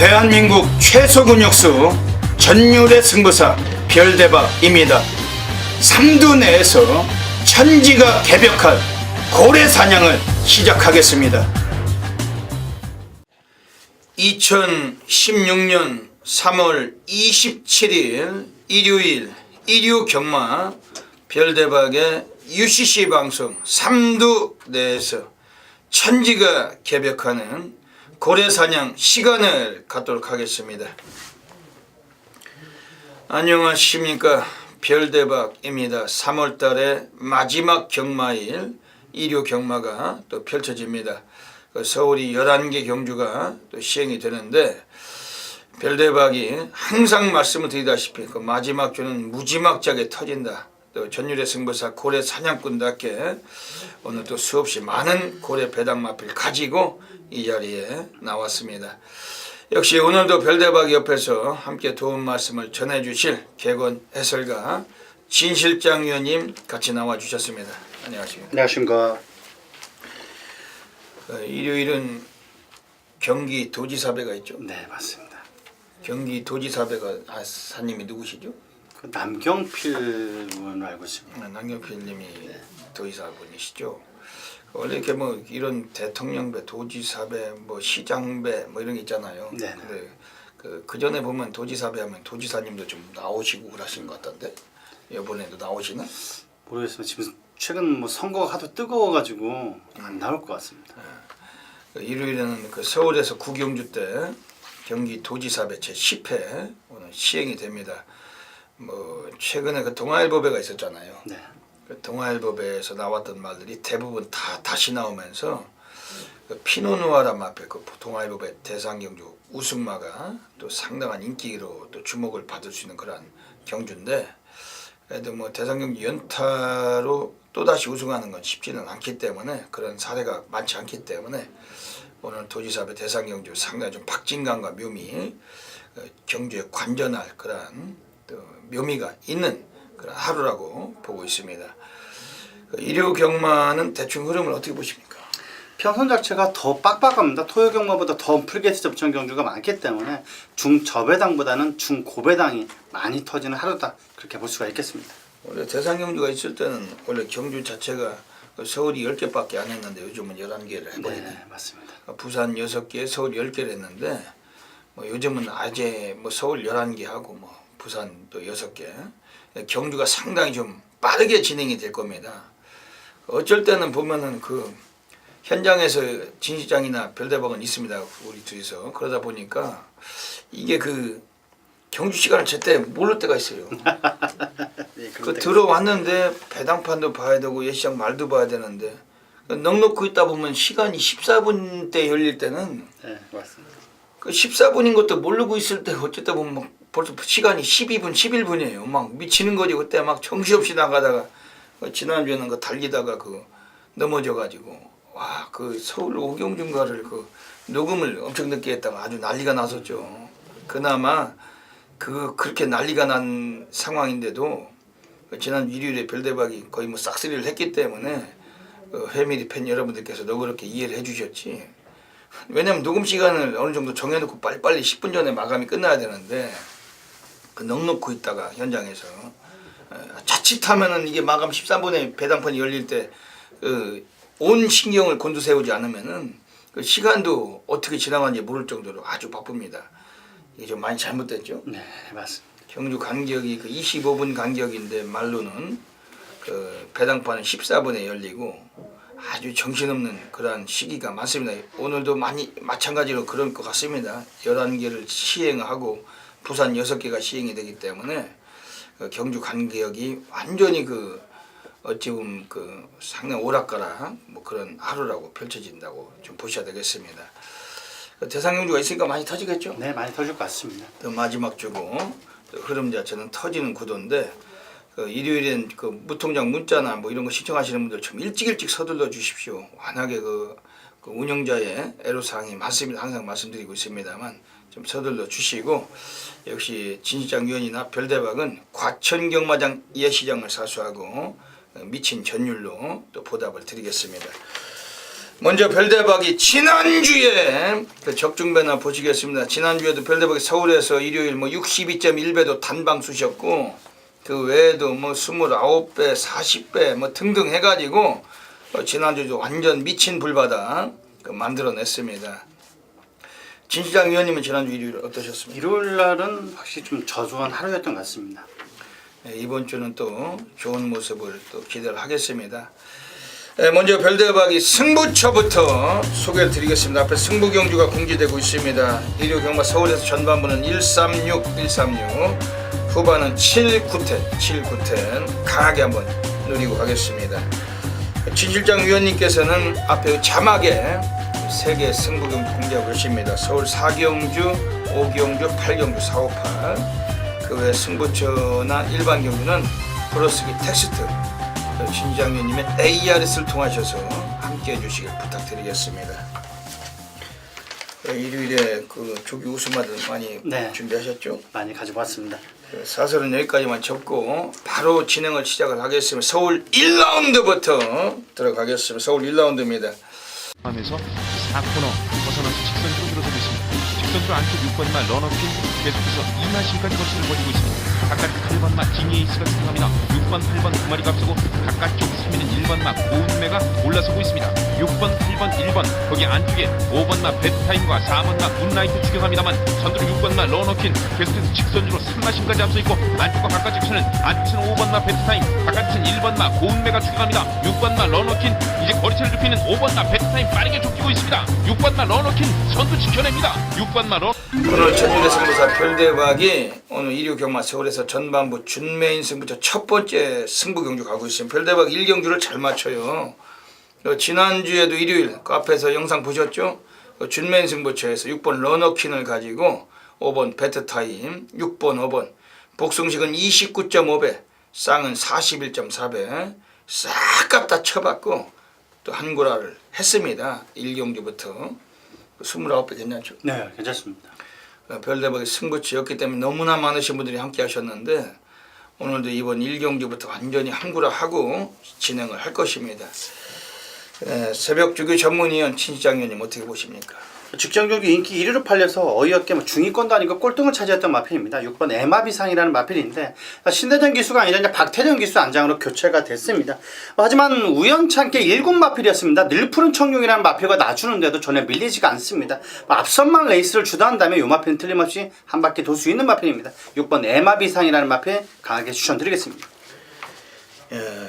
대한민국 최소 근육수 전율의 승부사 별대박입니다. 삼두 내에서 천지가 개벽한 고래 사냥을 시작하겠습니다. 2016년 3월 27일 일요일 일요경마 별대박의 UCC 방송 삼두 내에서 천지가 개벽하는 고래사냥 시간을 갖도록 하겠습니다. 안녕하십니까, 별대박입니다. 3월달의 마지막 경마일 일요 경마가 또 펼쳐집니다. 서울이 11개 경주가 또 시행이 되는데, 별대박이 항상 말씀을 드리다시피 그 마지막 주는 무지막지하게 터진다. 또 전율의 승부사 고래 사냥꾼답게 오늘 또 수없이 많은 고래 배당 마필 가지고 이 자리에 나왔습니다. 역시 오늘도 별대박 옆에서 함께 도움 말씀을 전해주실 개건 해설가 진 실장 위원님 같이 나와주셨습니다. 안녕하십니까. 안녕하십니까. 일요일은 경기 도지사배가 있죠. 네, 맞습니다. 경기 도지사배가 사님이 누구시죠? 그 남경필 의원을 알고 있습니다. 남경필님이 도지사분이시죠. 원래 이렇게 뭐 이런 대통령배, 도지사배, 뭐 시장배 뭐 이런 게 있잖아요. 네. 근데 그 전에 보면 도지사배 하면 도지사님도 좀 나오시고 그러신 것 같던데 이번에도 나오시나? 모르겠습니다. 지금 최근 뭐 선거가 하도 뜨거워가지고 안 나올 것 같습니다. 일요일에는 그 서울에서 구경주 때 경기 도지사배 제 10회 오늘 시행이 됩니다. 뭐 최근에 그 동아일보배가 있었잖아요. 네. 그 동아일보배에서 나왔던 말들이 대부분 다 다시 나오면서 그 피노누아라 앞에 그 동아일보배 대상경주 우승마가 또 상당한 인기로 또 주목을 받을 수 있는 그런 경주인데, 그래도 뭐 대상경주 연타로 또 다시 우승하는 건 쉽지는 않기 때문에, 그런 사례가 많지 않기 때문에 오늘 도지사배 대상경주 상당히 좀 박진감과 묘미, 경주에 관전할 그런 또 묘미가 있는 그런 하루라고 보고 있습니다. 일요 경마는 대충 흐름을 어떻게 보십니까? 편선 자체가 더 빡빡합니다. 토요 경마보다 더 풀게이트 접전 경주가 많기 때문에 중저배당보다는 중고배당이 많이 터지는 하루다, 그렇게 볼 수가 있겠습니다. 원래 대상경주가 있을 때는 원래 경주 자체가 서울이 10개밖에 안 했는데 요즘은 11개를 해버리네. 네, 맞습니다. 부산 6개, 서울 10개를 했는데 뭐 요즘은 아재 뭐 서울 11개 하고 뭐 부산 또 6개, 경주가 상당히 좀 빠르게 진행이 될 겁니다. 어쩔 때는 보면은 그 현장에서 진 시장이나 별대박은 있습니다. 우리 둘이서. 그러다 보니까 이게 그 경주 시간을 제때 모를 때가 있어요. 네, 그 들어왔는데 배당판도 봐야 되고 예시장 말도 봐야 되는데 넉넉히 있다 보면 시간이 14분 때 열릴 때는 네, 맞습니다. 그 14분인 것도 모르고 있을 때 어쨌든 보면 막 벌써 시간이 12분, 11분이에요. 막 미치는 거지. 그때 막 정신없이 나가다가 지난주에는 그 달리다가 그 넘어져가지고 와, 그 서울 오경중가를 그 녹음을 엄청 늦게 했다가 아주 난리가 났었죠. 그나마 그렇게 난리가 난 상황인데도 지난 일요일에 별대박이 거의 뭐 싹쓸이를 했기 때문에 회미리 팬 여러분들께서 너그럽게 이해를 해주셨지. 왜냐면 녹음 시간을 어느 정도 정해놓고 빨리빨리 10분 전에 마감이 끝나야 되는데 그 넉넉히 있다가 현장에서 자칫하면은 이게 마감 13분에 배당판이 열릴 때 온 신경을 곤두세우지 않으면은 그 시간도 어떻게 지나가는지 모를 정도로 아주 바쁩니다. 이게 좀 많이 잘못됐죠. 네, 맞습니다. 경주 간격이 그 25분 간격인데 말로는 그 배당판은 14분에 열리고 아주 정신없는 그러한 시기가 많습니다. 오늘도 많이 마찬가지로 그럴 것 같습니다. 11개를 시행하고 부산 6개가 시행이 되기 때문에 그 경주 간격이 완전히 그 어찌 보면 그 상당히 오락가락 뭐 그런 하루라고 펼쳐진다고 좀 보셔야 되겠습니다. 그 대상경주가 있으니까 많이 터지겠죠? 네, 많이 터질 것 같습니다. 또 마지막 주고 또 흐름 자체는 터지는 구도인데, 그 일요일엔 그 무통장 문자나 뭐 이런 거 신청하시는 분들 좀 일찍 서둘러 주십시오. 워낙에 그 운영자의 애로사항이 많습니다. 항상 말씀드리고 있습니다만 좀 서둘러 주시고, 역시 진시장 위원이나 별대박은 과천경마장 예시장을 사수하고 미친 전율로 또 보답을 드리겠습니다. 먼저 별대박이 지난주에 그 적중배나 보시겠습니다. 지난주에도 별대박이 서울에서 일요일 뭐 62.1배도 단방 쑤셨고 그 외에도 뭐 29배, 40배 뭐 등등 해가지고 지난주도 완전 미친 불바다 만들어냈습니다. 진 시장 위원님은 지난주 일요일 어떠셨습니까? 일요일 날은 확실히 좀 저조한 하루였던 것 같습니다. 네, 이번 주는 또 좋은 모습을 또 기대를 하겠습니다. 네, 먼저 별대박이 승부처부터 소개를 드리겠습니다. 앞에 승부 경주가 공지되고 있습니다. 일요 경마 서울에서 전반부는 136, 후반은 7, 9텐 강하게 한번 누리고 가겠습니다. 진 실장 위원님께서는 앞에 자막에 3개 승부 경주 공개하고 계십니다. 서울 4경주, 5경주, 8경주, 4, 5, 8. 그 외 승부처나 일반 경주는 브로스기 텍스트 진 시장 위원님의 ARS를 통하셔서 함께 해주시길 부탁드리겠습니다. 일요일에 그 조기 우승마들 많이 네. 준비하셨죠? 많이 가지고 왔습니다. 사설은 여기까지만 접고 바로 진행을 시작을 하겠습니다. 서울 1라운드부터 들어가겠습니다. 서울 1라운드입니다. 하면서 4코너 벗어나서 직선으로 들어서고 있습니다. 직선으로 안쪽 6번마 러너핀 계속해서 2마신까지 거치를 벌이고 있습니다. 바깥 8번마 지니에이스가 등장합니다. 6번, 8번 두 마리가 앞서고 바깥쪽 3위는 1번마 고운매가 올라서고 있습니다. 6번, 8번, 1번 거기 안쪽에 5번마 베타임과 4번마 문라이트 추격합니다만 선두로 6번마 러너킨 계속해서 직선으로 3마신까지 앞서 있고 안쪽과 바깥쪽에서는 안쪽에서는 5번마 베타임 바깥쪽에서는 1번마 고운매가 추격합니다. 6번마 러너킨 이제 거리차를 좁히는 5번마 베타임 빠르게 좁히고 있습니다. 6번마 러너킨 선두 지켜냅니다. 6번마 러 오늘 전주대 승부사 별대박이 오늘 1류 경마 서울에서 전반부 준메인 승부처 첫 번째 승부 경주 가고 있습니다. 별대박 1경주를 잘 맞춰요. 지난주에도 일요일 그 앞에서 영상 보셨죠? 준메인 승부처에서 6번 러너킨을 가지고 5번 베트타임, 6번, 5번 복승식은 29.5배, 쌍은 41.4배 싹 값다 쳐봤고 또 한구라를 했습니다. 1경주부터 29배 괜찮죠? 네, 괜찮습니다. 별대박의 승부처였기 때문에 너무나 많으신 분들이 함께 하셨는데 오늘도 이번 1경주부터 완전히 한구라하고 진행을 할 것입니다. 새벽 주교 전문위원 친시장 위원님 어떻게 보십니까? 직전경주 인기 1위로 팔려서 어이없게 중위권도 아니고 꼴등을 차지했던 마필입니다. 6번 에마비상이라는 마필인데 신대전 기수가 아니라 이제 박태정 기수 안장으로 교체가 됐습니다. 하지만 우연찮게 1군 마필이었습니다. 늘푸른 청룡이라는 마필과 낮추는데도 전혀 밀리지가 않습니다. 앞선만 레이스를 주도한다면 이 마필은 틀림없이 한 바퀴 돌 수 있는 마필입니다. 6번 에마비상이라는 마필 강하게 추천드리겠습니다.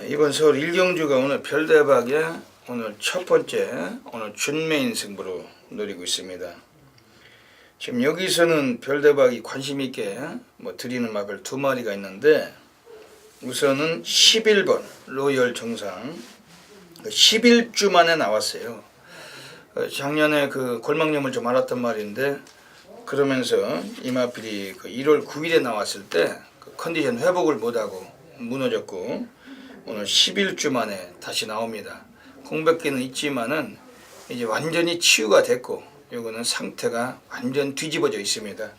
이번 서울 1경주가 오늘 별대박의 오늘 첫 번째 오늘 준메인 승부로 노리고 있습니다. 지금 여기서는 별대박이 관심 있게 드리는 마필 2마리가 있는데 우선은 11번 로열 정상 11주 만에 나왔어요. 작년에 그 골막염을 좀 앓았단 말인데 그러면서 이 마필이 그 1월 9일에 나왔을 때 그 컨디션 회복을 못하고 무너졌고 오늘 11주 만에 다시 나옵니다. 공백기는 있지만은 이제 완전히 치유가 됐고 요거는 상태가 완전 뒤집어져 있습니다.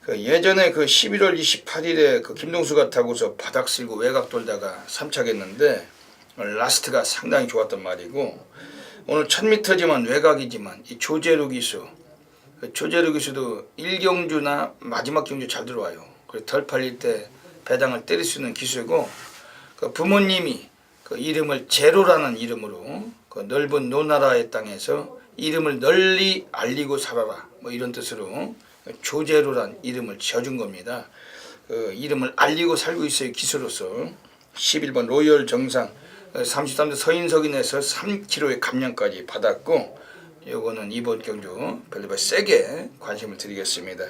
그 예전에 그 11월 28일에 그 김동수가 타고서 바닥 쓸고 외곽 돌다가 3차겠는데 라스트가 상당히 좋았단 말이고 오늘 1000m지만 외곽이지만 이 조재루 기수 조재루 기수도 1경주나 마지막 경주 잘 들어와요. 그래서 덜 팔릴 때 배당을 때릴 수 있는 기수고 그 부모님이 그 이름을 제로라는 이름으로 그 넓은 노나라의 땅에서 이름을 널리 알리고 살아라 이런 뜻으로 조제로란 이름을 지어준 겁니다. 그 이름을 알리고 살고 있어요. 기수로서 11번 로열 정상 33대 서인석인에서 3kg의 감량까지 받았고 요거는 이번 경주 별로 세게 관심을 드리겠습니다.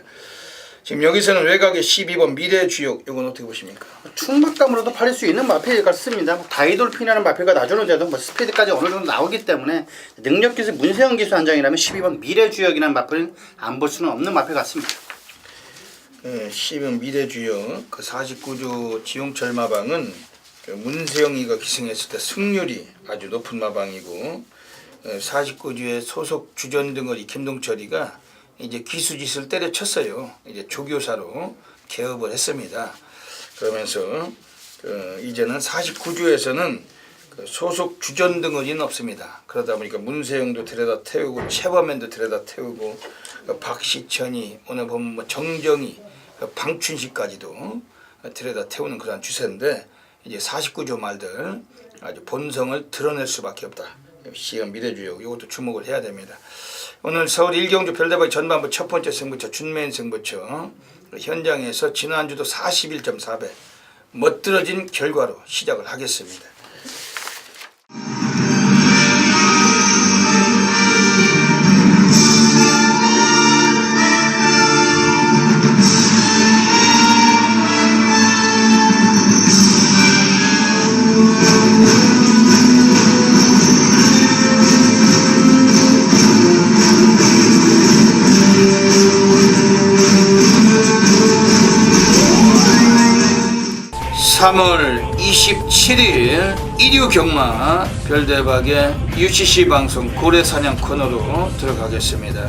지금 여기서는 외곽에 12번 미래주역 이건 어떻게 보십니까? 충막감으로도 팔릴 수 있는 마필 같습니다. 다이돌핀이라는 마필과 나주는데도 스피드까지 어느 정도 나오기 때문에 능력기수 문세영 기수 한장이라면 12번 미래주역이라는 마필은 안 볼 수는 없는 마필 같습니다. 12번 미래주역 그 49조 지용철 마방은 그 문세영이가 기승했을 때 승률이 아주 높은 마방이고 49주의 소속 주전등어리 김동철이가 이제 기수짓을 때려쳤어요. 이제 조교사로 개업을 했습니다. 그러면서 이제는 49주에서는 그 소속 주전 등은 없습니다. 그러다 보니까 문세영도 데려다 태우고 최범현도 데려다 태우고 그 박시천이 오늘 보면 뭐 정정이 그 방춘식까지도 데려다 태우는 그런 추세인데 이제 49조 말들 아주 본성을 드러낼 수밖에 없다. 시간 미래주요 이것도 주목을 해야 됩니다. 오늘 서울 일경주 별대박 전반부 첫 번째 승부처 준매인 승부처 현장에서 지난주도 41.4배 멋들어진 결과로 시작을 하겠습니다. (3월 27일) 일요 경마 별대박의 UCC 방송 고래사냥 코너로 들어가겠습니다.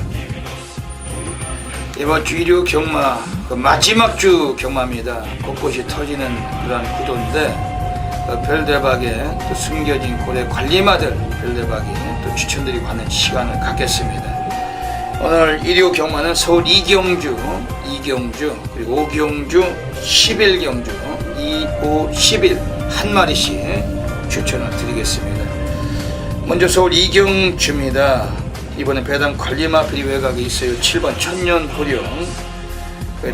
이번 주 일요 경마 그 마지막 주 경마입니다. 곳곳이 터지는 그런 구도인데 그 별대박의 또 숨겨진 고래 관리마들 별대박이 또 추천드리고 하는 시간을 갖겠습니다. 오늘 일요 경마는 서울 이경주 그리고 오경주 11경주 2, 5, 11 한 마리씩 추천을 드리겠습니다. 먼저 서울 이경주입니다. 이번에 배당 관리마필이 외곽에 있어요. 7번 천년고령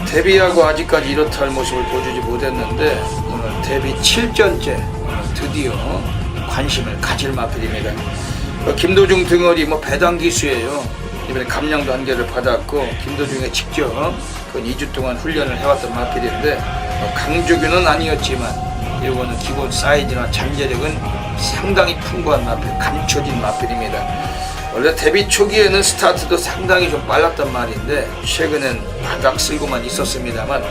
데뷔하고 아직까지 이렇다 할 모습을 보여주지 못했는데 오늘 데뷔 7전째 드디어 관심을 가질 마필입니다. 김도중 등어리 배당 기수예요. 이번에 감량도 한 개를 받았고 김도중에 직접 2주 동안 훈련을 해왔던 마필인데 강조균은 아니었지만 이거는 기본 사이즈나 잠재력은 상당히 풍부한 마필, 감춰진 마필입니다. 원래 데뷔 초기에는 스타트도 상당히 좀 빨랐단 말인데 최근엔 바닥 쓸고만 있었습니다만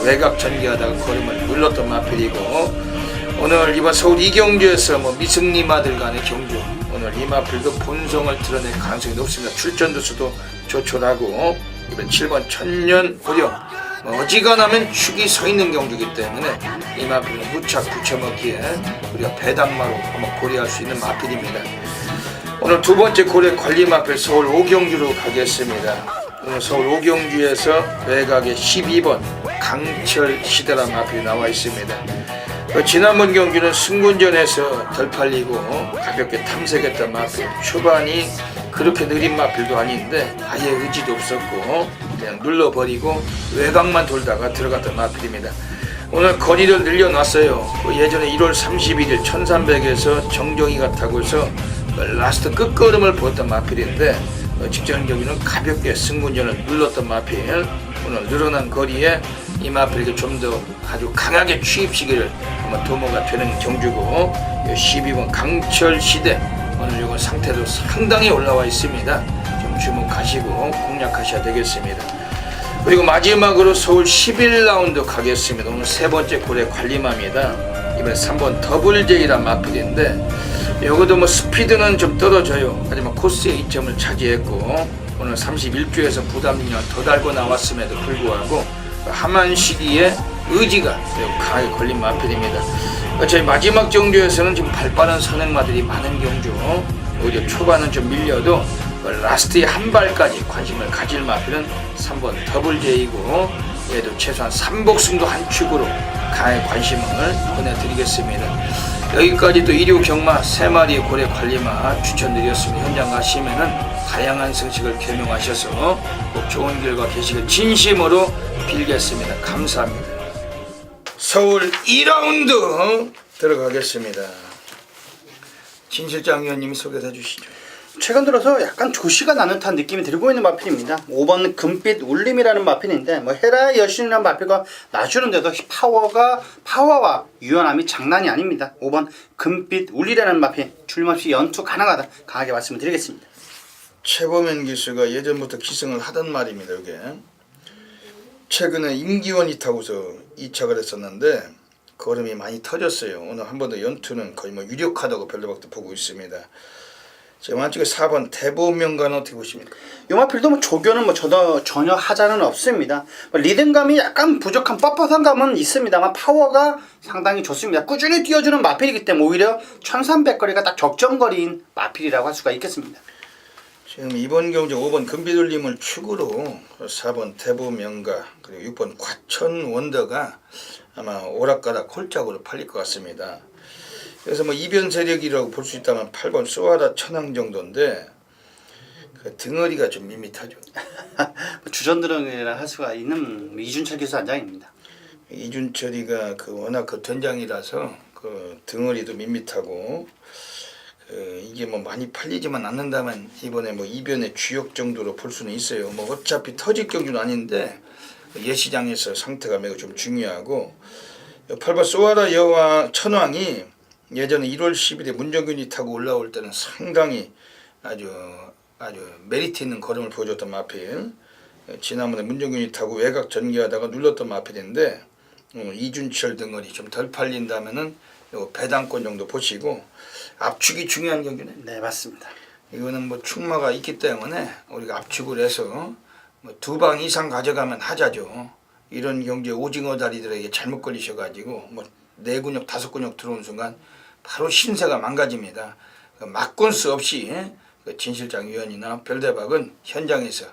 외곽 전개하다가 걸음을 눌렀던 마필이고 오늘 이번 서울 이경주에서 미승리마들 간의 경주 오늘 이 마필도 본성을 드러낼 가능성이 높습니다. 출전도수도 조촐하고 이번 7번 천년고령 어지간하면 축이 서 있는 경주이기 때문에 이 마필은 무착 붙여먹기에 우리가 배당마로 한번 고려할 수 있는 마필입니다. 오늘 두 번째 고래 관리 마필 서울 오경주로 가겠습니다. 오늘 서울 오경주에서 외곽에 12번 강철 시대라 마필이 나와 있습니다. 지난번 경주는 승군전에서 덜 팔리고 가볍게 탐색했던 마필 초반이 그렇게 느린 마필도 아닌데 아예 의지도 없었고 그냥 눌러버리고 외곽만 돌다가 들어갔던 마필입니다. 오늘 거리를 늘려놨어요. 예전에 1월 31일 1300에서 정정이가 타고 해서 라스트 끝걸음을 보였던 마필인데 직전 경기는 가볍게 승군전을 눌렀던 마필 오늘 늘어난 거리에 이 마필에게 좀 더 아주 강하게 취입시기를 한번 도모가 되는 경주고 12번 강철시대 오늘 이건 상태도 상당히 올라와 있습니다. 좀 주목하시고 공략하셔야 되겠습니다. 그리고 마지막으로 서울 11라운드 가겠습니다. 오늘 세 번째 고래 관리마입니다. 이번에 3번 더블제이란 마필인데 여기도 스피드는 좀 떨어져요. 하지만 코스의 이점을 차지했고 오늘 31주에서 부담력을 더 달고 나왔음에도 불구하고 함한 시기에 의지가 매우 강하게 걸린 마필입니다. 저희 마지막 경주에서는 지금 발빠른 선행마들이 많은 경주 오히려 초반은 좀 밀려도 라스트의 한 발까지 관심을 가질 마필은 3번 더블제이고 얘도 최소한 3복승도 한 축으로 강하게 관심을 보내드리겠습니다. 여기까지도 일요 경마 3마리의 고래 관리마 추천드렸습니다. 현장 가시면은 다양한 성식을 개명하셔서 꼭 좋은 결과 계시길 진심으로 빌겠습니다. 감사합니다. 서울 2라운드 들어가겠습니다. 진 실장 위원님이 소개해 주시죠. 최근 들어서 약간 조시가 나는 듯한 느낌이 들고 있는 마필입니다. 5번 금빛 울림이라는 마필인데 헤라의 여신이라는 마필과 놔주는데도 파워와 유연함이 장난이 아닙니다. 5번 금빛 울리라는 마필 출림없이 연투 가능하다 강하게 말씀을 드리겠습니다. 최범현 기수가 예전부터 기승을 하던 말입니다. 이게 최근에 임기원이 타고서 2착을 했었는데 걸음이 많이 터졌어요. 오늘 한 번 더 연투는 거의 유력하다고 별대박도 보고 있습니다. 지금 안쪽에 4번 대보명가는 어떻게 보십니까? 요 마필도 뭐 조교는 뭐 전혀 하자는 없습니다. 뭐 리듬감이 약간 부족한 뻣뻣한 감은 있습니다만 파워가 상당히 좋습니다. 꾸준히 뛰어주는 마필이기 때문에 오히려 1300거리가 딱 적정거리인 마필이라고 할 수가 있겠습니다. 지금 이번 경주 5번 금비돌림을 축으로 4번 대보명가 그리고 6번 과천원더가 아마 오락가락 홀짝으로 팔릴 것 같습니다. 그래서 뭐 이변 세력이라고 볼 수 있다면 8번 쏘아라 천왕 정도인데 그 등어리가 좀 밋밋하죠. 주전드렁이라 할 수가 있는 이준철 기수 안장입니다. 이준철이가 그 워낙 그 된장이라서 그 등어리도 밋밋하고 이게 뭐 많이 팔리지만 않는다면 이번에 뭐 이변의 주역 정도로 볼 수는 있어요. 뭐 어차피 터질 경주는 아닌데 예시장에서 상태가 매우 좀 중요하고 8번 쏘아라 여왕 천왕이 예전에 1월 10일에 문정균이 타고 올라올 때는 상당히 아주 메리트 있는 걸음을 보여줬던 마필. 지난번에 문정균이 타고 외곽 전개하다가 눌렀던 마필인데 이준철 등어리 좀 덜 팔린다면은 요 배당권 정도 보시고 압축이 중요한 경기네. 네, 맞습니다. 이거는 뭐 충마가 있기 때문에 우리가 압축을 해서 뭐 2방 이상 가져가면 하자죠. 이런 경기에 오징어 다리들에게 잘못 걸리셔가지고 뭐 4근육 5근육 들어오는 순간 바로 신세가 망가집니다. 막군 수 없이 진 실장 위원이나 별대박은 현장에서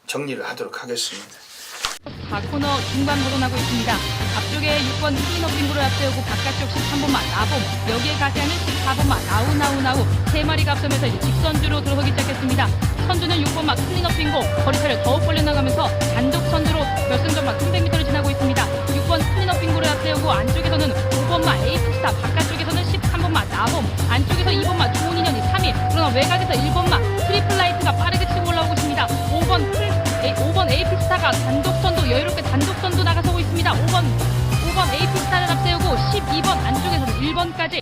정리를 하도록 하겠습니다. 4코너 중반 벗어나고 있습니다. 앞쪽에 6번 클린업 빙고를 앞세우고 바깥쪽 13번마 나봄, 여기에 가세하는 14번마 나우 3마리가 앞서면서 이제 직선주로 들어서기 시작했습니다. 선두는 6번마 클린업 빙고, 거리차를 더욱 벌려나가면서 단독 선두로 결승전마 300m를 지나고 있습니다. 6번 클린업 빙고를 앞세우고 안쪽에서는 5번마 에이프스타, 바깥쪽에서는 13번마 나봄, 안쪽에서 2번마 좋은 인연이 3위, 그러나 외곽에서 1번마 트리플라이트가 빠르게 치고 올라오고 있습니다. 5번 에이피스타가 단독선두 여유롭게 단독선두 나가서고 있습니다. 5번 에이피스타를 앞세우고 12번 안쪽에서는 1번까지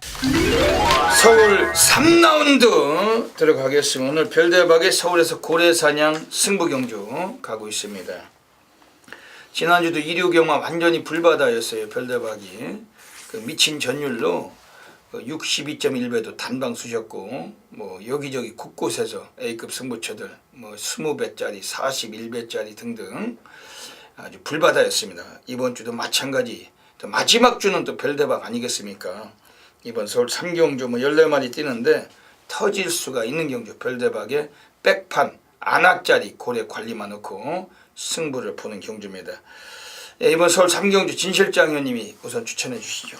서울 3라운드 들어가겠습니다. 오늘 별대박의 서울에서 고래사냥 승부경주 가고 있습니다. 지난주도 일요경마 완전히 불바다였어요. 별대박이 그 미친 전율로 62.1배도 단방 쑤셨고 뭐 여기저기 곳곳에서 A급 승부처들 뭐 20배짜리 41배짜리 등등 아주 불바다였습니다. 이번 주도 마찬가지. 또 마지막 주는 또 별대박 아니겠습니까? 이번 서울 3경주 뭐 14마리 뛰는데 터질 수가 있는 경주 별대박에 백판 안악짜리 고래 관리만 넣고 승부를 보는 경주입니다. 이번 서울 3경주 진 실장 의원님이 우선 추천해 주시죠.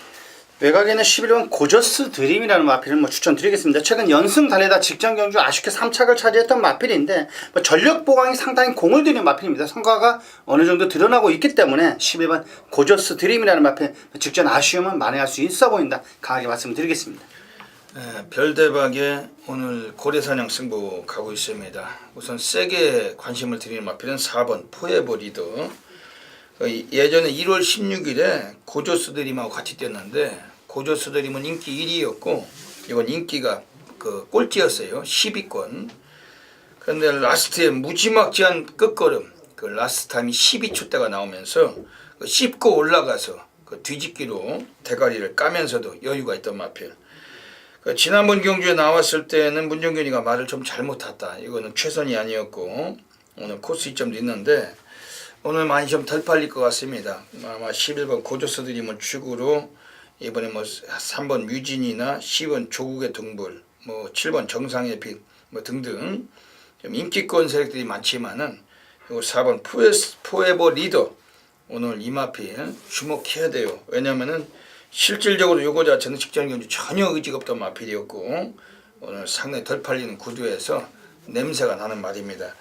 외곽에는 11번 고저스 드림이라는 마필을 뭐 추천드리겠습니다. 최근 연승 달리다 직전 경주 아쉽게 3착을 차지했던 마필인데 뭐 전력 보강이 상당히 공을 들인 마필입니다. 성과가 어느 정도 드러나고 있기 때문에 11번 고저스 드림이라는 마필 직전 아쉬움은 만회할 수 있어 보인다. 강하게 말씀드리겠습니다. 별대박에 오늘 고래사냥 승부 가고 있습니다. 우선 세게 관심을 드리는 마필은 4번 포에버 리더. 예전에 1월 16일에 고조스 드림하고 같이 뛰었는데 고조스 드림은 인기 1위였고 이건 인기가 그 꼴찌였어요. 10위권. 그런데 라스트에 무지막지한 끝걸음 그 라스트 타임이 12초대가 나오면서 씹고 올라가서 그 뒤집기로 대가리를 까면서도 여유가 있던 마필. 지난번 경주에 나왔을 때는 문정균이가 말을 좀 잘못 탔다. 이거는 최선이 아니었고 오늘 코스 이점도 있는데 오늘 많이 좀 덜 팔릴 것 같습니다. 아마 11번 고조스 드림을 축으로 이번에 뭐 3번 뮤진이나 10번 조국의 동불, 뭐 7번 정상의 빛, 뭐 등등 좀 인기권 세력들이 많지만은 그리고 4번 포에버 리더 오늘 이마필 주목해야 돼요. 왜냐면은 실질적으로 요거 자체는 직전 경주 전혀 의지가 없던 마필이었고 오늘 상당히 덜 팔리는 구도에서 냄새가 나는 말입니다.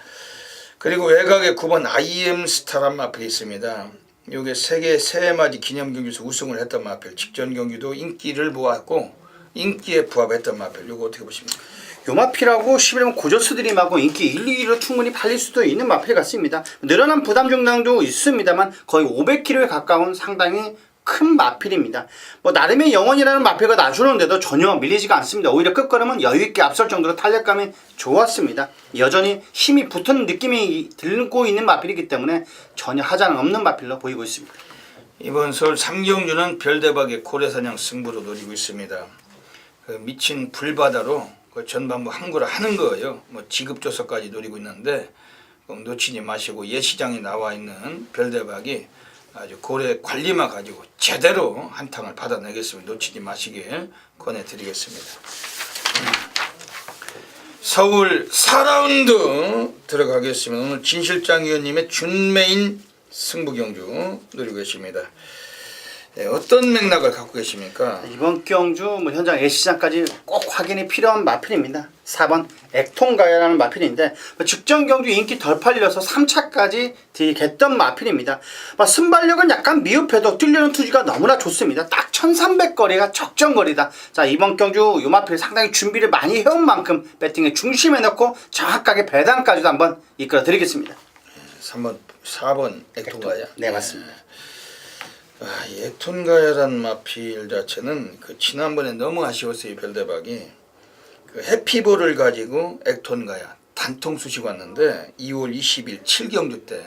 그리고 외곽에 9번 IM 스타란 마필이 있습니다. 요게 세계 새해맞이 기념경기에서 우승을 했던 마필. 직전 경기도 인기를 모았고 인기에 부합했던 마필. 요거 어떻게 보십니까? 요 마필하고 11번 고저스 드림하고 인기 1, 2위로 충분히 팔릴 수도 있는 마필 같습니다. 늘어난 부담 중량도 있습니다만 거의 500kg에 가까운 상당히 큰 마필입니다. 뭐 나름의 영혼이라는 마필과 놔주는데도 전혀 밀리지가 않습니다. 오히려 끝걸음은 여유있게 앞설 정도로 탄력감이 좋았습니다. 여전히 힘이 붙은 느낌이 들고 있는 마필이기 때문에 전혀 하자는 없는 마필로 보이고 있습니다. 이번 서울 3경주는 별대박의 고래사냥 승부로 노리고 있습니다. 그 미친 불바다로 그 전반부 항구를 하는 거예요. 뭐 지급조서까지 노리고 있는데 꼭 놓치지 마시고 예시장에 나와 있는 별대박이 아주 고래 관리만 가지고 제대로 한탕을 받아내겠습니다. 놓치지 마시길 권해드리겠습니다. 서울 4라운드 들어가겠습니다. 오늘 진실장 위원님의 준메인 승부경주 노리고 계십니다. 네, 어떤 맥락을 갖고 계십니까? 이번 경주 뭐 현장 예시장까지 꼭 확인이 필요한 마필입니다. 4번 액통가야라는 마필인데 직전 경주 인기 덜 팔려서 3차까지 들이겠던 마필입니다. 순발력은 약간 미흡해도 뛰려는 투지가 너무나 좋습니다. 딱 1300거리가 적정거리다. 자, 이번 경주 이 마필 상당히 준비를 많이 해온 만큼 배팅의 중심에 넣고 정확하게 배당까지도 한번 이끌어 드리겠습니다. 4번 액통가야? 네, 맞습니다. 이 액톤가야라는 마필 자체는 그 지난번에 너무 아쉬웠어요. 이 별대박이 그 해피볼을 가지고 액톤가야 단통 수시고 왔는데 2월 20일 7경주 때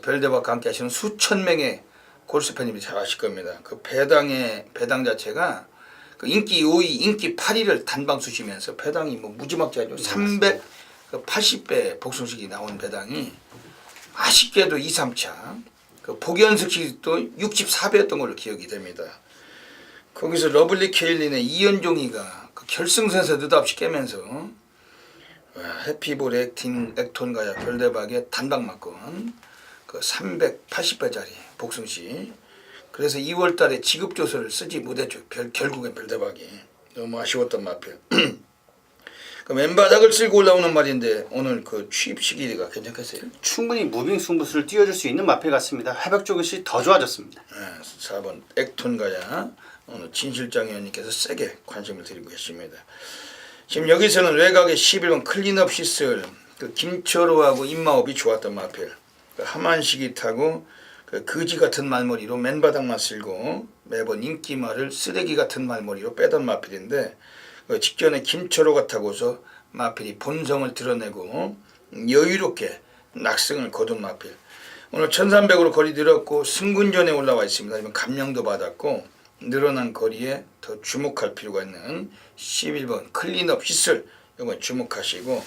별대박과 함께 하시는 수천 명의 골수팬님이 잘 아실 겁니다. 그 배당 자체가 그 인기 5위, 인기 8위를 단방 수시면서 배당이 뭐 무지막지하죠. 380배 복숭식이 나온 배당이 아쉽게도 2, 3차 그 복연석 씨도 64배였던 걸로 기억이 됩니다. 거기서 러블리 케일린의 이현종이가 그 결승선에서 느닷없이 깨면서 해피볼 액톤가야 별대박의 단방 맞건 그 380배짜리 복숭씨. 그래서 2월달에 지급조서를 쓰지 못했죠. 결국엔 별대박이 너무 아쉬웠던 마필. 그 맨바닥을 쓸고 올라오는 말인데 오늘 그 취입 시기가 괜찮겠어요? 충분히 무빙 승부수를 띄워줄 수 있는 마필 같습니다. 회복 조금씩 더 좋아졌습니다. 네, 4번 액톤가야 오늘 진실장 의원님께서 세게 관심을 드리고 계십니다. 지금 여기서는 외곽의 11번 클린업 시슬 그 김철호하고 임마업이 좋았던 마필 그 하만식이 타고 그 거지 같은 말머리로 맨바닥만 쓸고 매번 인기말을 쓰레기 같은 말머리로 빼던 마필인데 그 직전에 김철호가 타고서 마필이 본성을 드러내고 여유롭게 낙승을 거둔 마필. 오늘 1300으로 거리 늘었고 승군전에 올라와 있습니다. 감명도 받았고 늘어난 거리에 더 주목할 필요가 있는 11번 클린업 히슬 이번 주목하시고